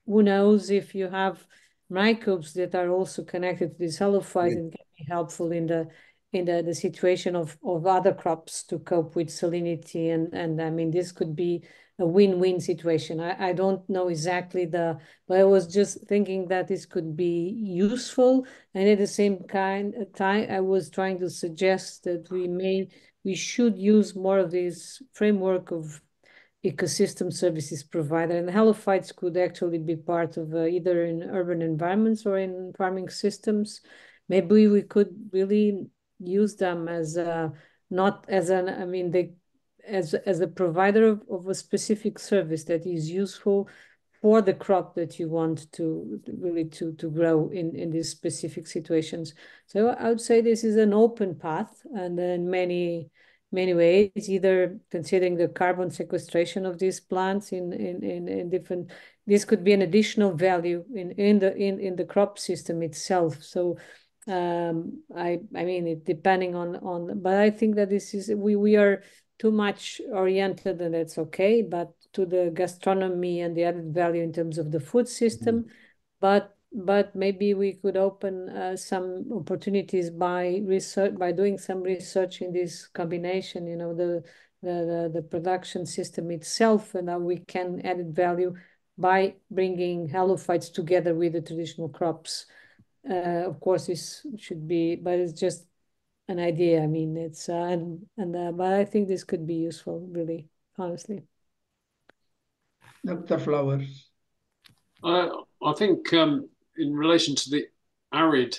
who knows, if you have microbes that are also connected to these halophytes, and can be helpful in the situation of other crops to cope with salinity. And this could be a win-win situation. I don't know exactly but I was just thinking that this could be useful. And at the same time, I was trying to suggest that we should use more of this framework of ecosystem services provider, and halophytes could actually be part of either in urban environments or in farming systems. Maybe we could really use them as not as as a provider of a specific service that is useful for the crop that you want to really to grow in these specific situations. So I would say this is an open path, and in many ways, either considering the carbon sequestration of these plants in different, this could be an additional value in the crop system itself. So it depending on, but I think that this is, we are too much oriented, and that's okay, but to the gastronomy and the added value in terms of the food system. But maybe we could open some opportunities by doing some research in this combination, the production system itself, and how we can add value by bringing halophytes together with the traditional crops. Of course, this should be, but it's just an idea. It's but I think this could be useful, really, honestly. Dr. Flowers. I think in relation to the arid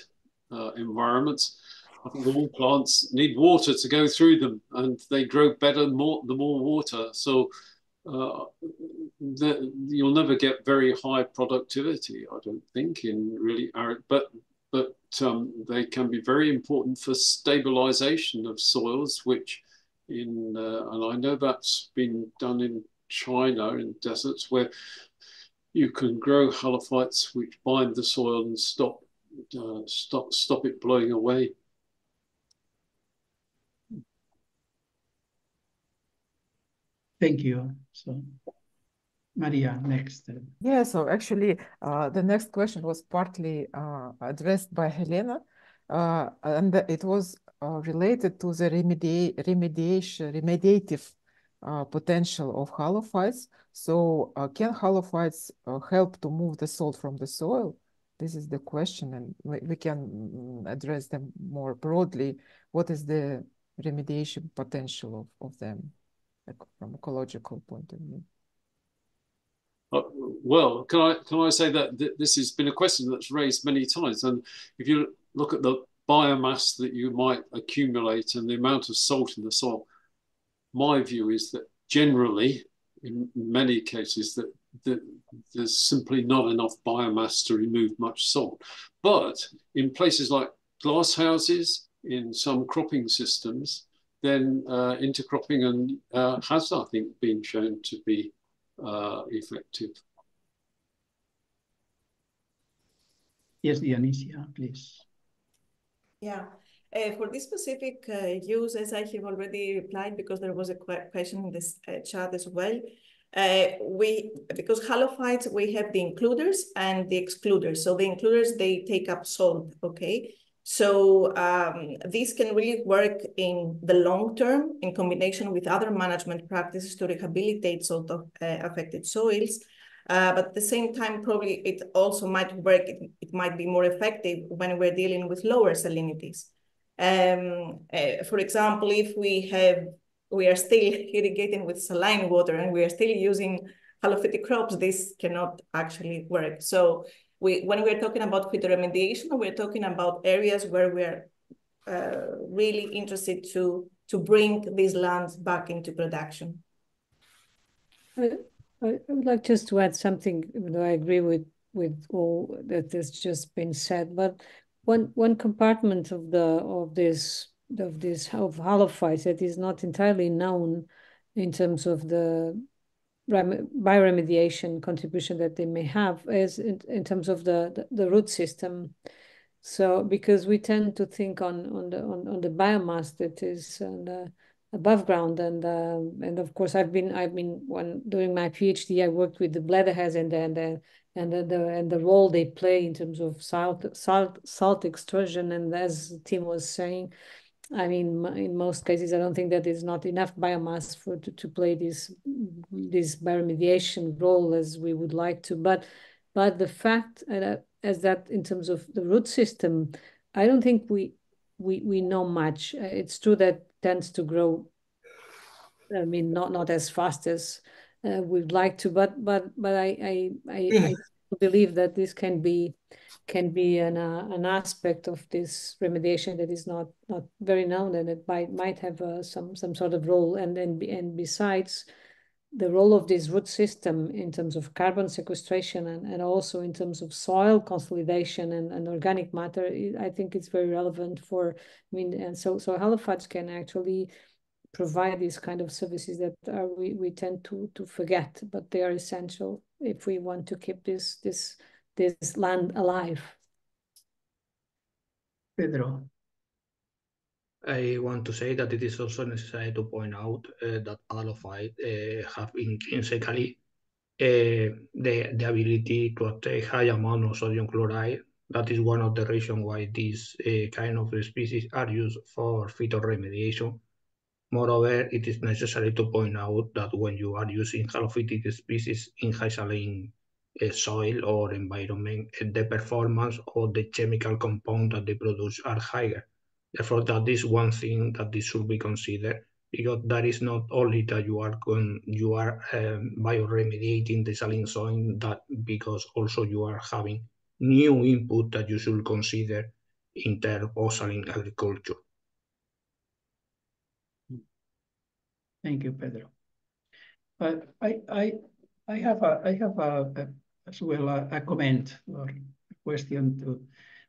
environments, I think all plants need water to go through them, and they grow better the more water. So you'll never get very high productivity, I don't think, in really arid, but they can be very important for stabilization of soils, which and I know that's been done in China in deserts, where you can grow halophytes which bind the soil and stop it blowing away. Thank you. So, Maria, next. Yeah, so actually, the next question was partly addressed by Helena, and it was related to the remediative potential of halophytes. So can halophytes help to move the salt from the soil? This is the question, and we can address them more broadly. What is the remediation potential of them from ecological point of view? Well, can I say that this has been a question that's raised many times, and if you look at the biomass that you might accumulate and the amount of salt in the soil, my view is that generally, in many cases, that there's simply not enough biomass to remove much salt. But in places like glass houses, in some cropping systems, then intercropping has, I think, been shown to be effective. Yes, Dionysia, please. Yeah, for this specific use, as I have already replied, because there was a question in this chat as well, because halophytes, we have the includers and the excluders. So the includers, they take up salt, okay? So these can really work in the long term in combination with other management practices to rehabilitate salt affected soils. But at the same time, probably it also might work, it might be more effective when we're dealing with lower salinities. For example, if we are still irrigating with saline water and we are still using halophytic crops, this cannot actually work. So when we're talking about phytoremediation, we're talking about areas where we're really interested to bring these lands back into production. I would like just to add something, even though I agree with all that has just been said, but one compartment of halophytes that is not entirely known in terms of the bioremediation contribution that they may have is in terms of the root system. So because we tend to think on the biomass that is above ground, and of course I've been when doing my PhD, I worked with the bladderheads and the role they play in terms of salt extraction, and as Tim was saying, I mean, in most cases, I don't think that there's not enough biomass to play this bioremediation role as we would like to. But the fact as that in terms of the root system, I don't think we know much. It's true that tends to grow. I mean, not as fast as we'd like to, but I believe that this can be an aspect of this remediation that is not very known, and it might have some sort of role. And besides, the role of this root system in terms of carbon sequestration and also in terms of soil consolidation and organic matter, I think it's very relevant for. I mean, and so halophytes can actually provide these kind of services that we tend to forget, but they are essential if we want to keep this land alive. Pedro. I want to say that it is also necessary to point out that halophytes have intrinsically the ability to obtain high amount of sodium chloride. That is one of the reasons why these kind of species are used for phytoremediation. Moreover, it is necessary to point out that when you are using halophytic species in high saline soil or environment, the performance of the chemical compound that they produce are higher. Therefore, that is one thing that this should be considered, because that is not only that you are bioremediating the saline soil, that because also you are having new input that you should consider in terms of saline agriculture. Thank you, Pedro. I have as well a comment or a question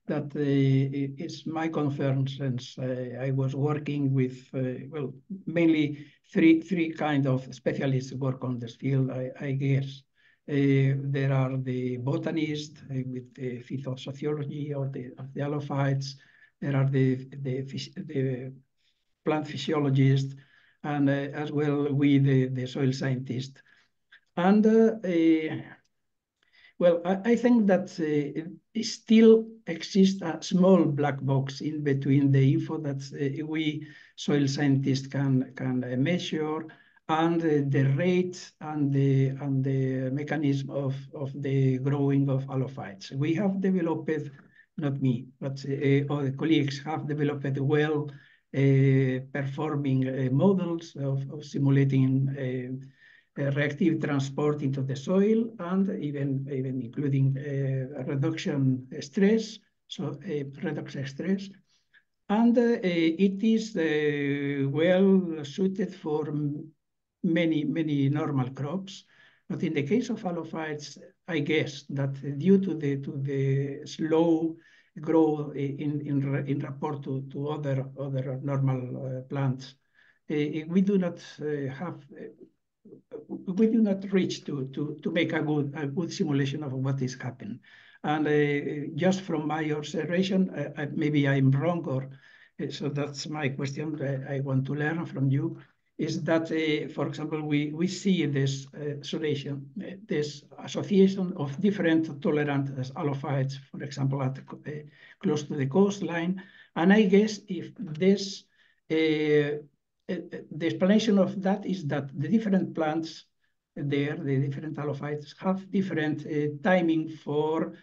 that is my concern, since I was working with well, mainly three kind of specialists work on this field, I guess. There are the botanists with the phytosociology of the halophytes. There are the plant physiologists, and as well with the soil scientist. And well, I think that it still exists a small black box in between the info that we soil scientists can measure and the rate and the mechanism of the growing of halophytes. We have developed, not me, but other colleagues have developed well performing models of simulating reactive transport into the soil, and even including reduction stress, so reduction stress. And it is well suited for many normal crops. But in the case of halophytes, I guess that due to the slow growth in rapport to other normal plants, we do not reach to make a good simulation of what is happening. And just from my observation, maybe I'm wrong, or so that's my question. I want to learn from you. Is that, for example, we see this this association of different tolerant halophytes, for example, at close to the coastline, and I guess if this the explanation of that is that the different plants there, the different halophytes, have different timing for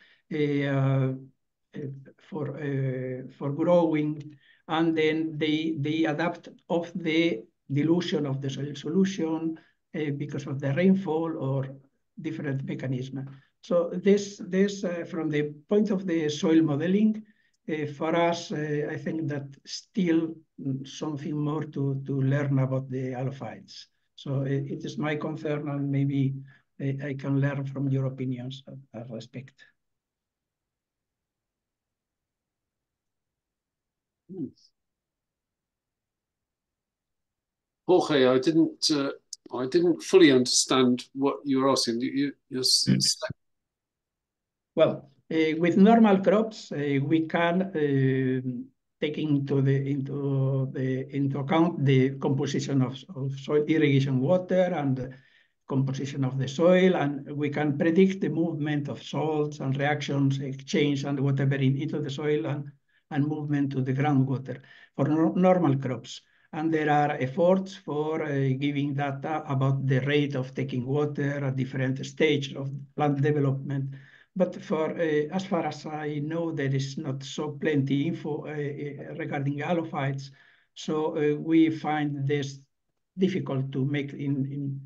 growing, and then they adapt of the dilution of the soil solution because of the rainfall or different mechanism. So this from the point of the soil modeling, for us, I think that still something more to learn about the halophytes. So it is my concern, and maybe I can learn from your opinions at respect. Jorge, I didn't fully understand what you were asking. Well, with normal crops, we can take into account the composition of soil irrigation water and the composition of the soil, and we can predict the movement of salts and reactions, exchange and whatever into the soil and movement to the groundwater for normal crops. And there are efforts for giving data about the rate of taking water at different stages of plant development. But for as far as I know, there is not so plenty info regarding halophytes. So we find this difficult to make in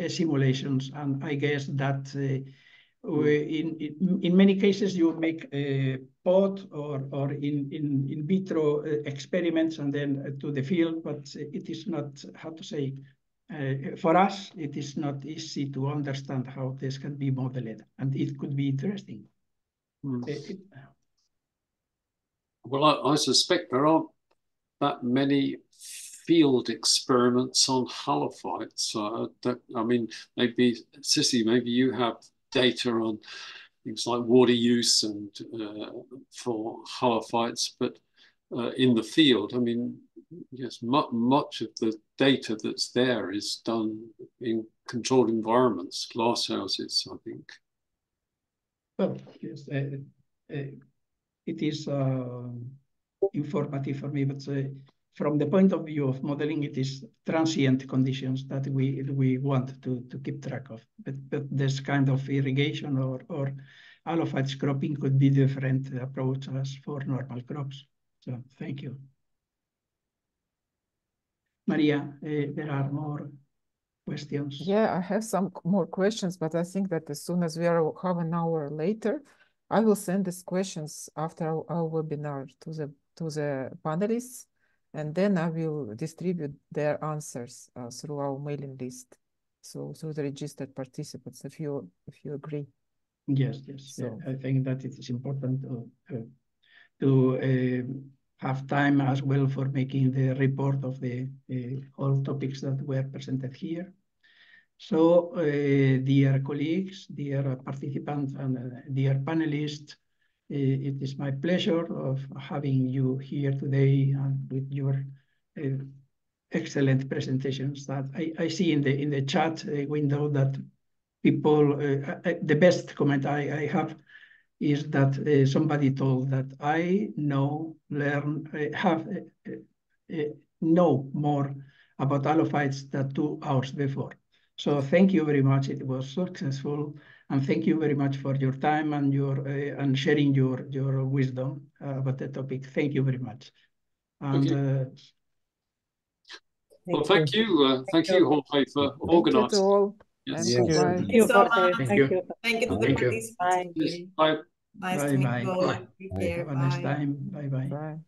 simulations. And I guess that in many cases you make a pot or in vitro experiments and then to the field, but it is not, how to say, for us, it is not easy to understand how this can be modeled, and it could be interesting. Well, I suspect there aren't that many field experiments on halophytes. I mean, maybe, Sissy, maybe you have data on things like water use and for halophytes, but in the field, I mean, yes, much of the data that's there is done in controlled environments, glass houses, I think. Well, yes, it is informative for me, but from the point of view of modeling, it is transient conditions that we want to keep track of. But this kind of irrigation or halophytes cropping could be different approach as for normal crops. So thank you. Maria, there are more questions. Yeah, I have some more questions, but I think that as soon as we are half an hour later, I will send these questions after our webinar to the panelists, and then I will distribute their answers through our mailing list, so through the registered participants, if you agree. Yes. So I think that it is important to have time as well for making the report of the all topics that were presented here. So, dear colleagues, dear participants, and dear panelists, it is my pleasure of having you here today and with your excellent presentations. That I see in the chat window that people, the best comment I have is that somebody told that I know more about halophytes than 2 hours before. So thank you very much. It was successful, and thank you very much for your time and your and sharing your wisdom about the topic. Thank you very much. And okay. Well, thank you, Jorge, for organising. Thank you to all. Yes. And goodbye. Thank you so much. Thank you. Thank you to the Thank you. participants. Yes. Bye. Nice to meet you all. Bye. Take care. Have a nice Bye. time. Bye-bye. Bye.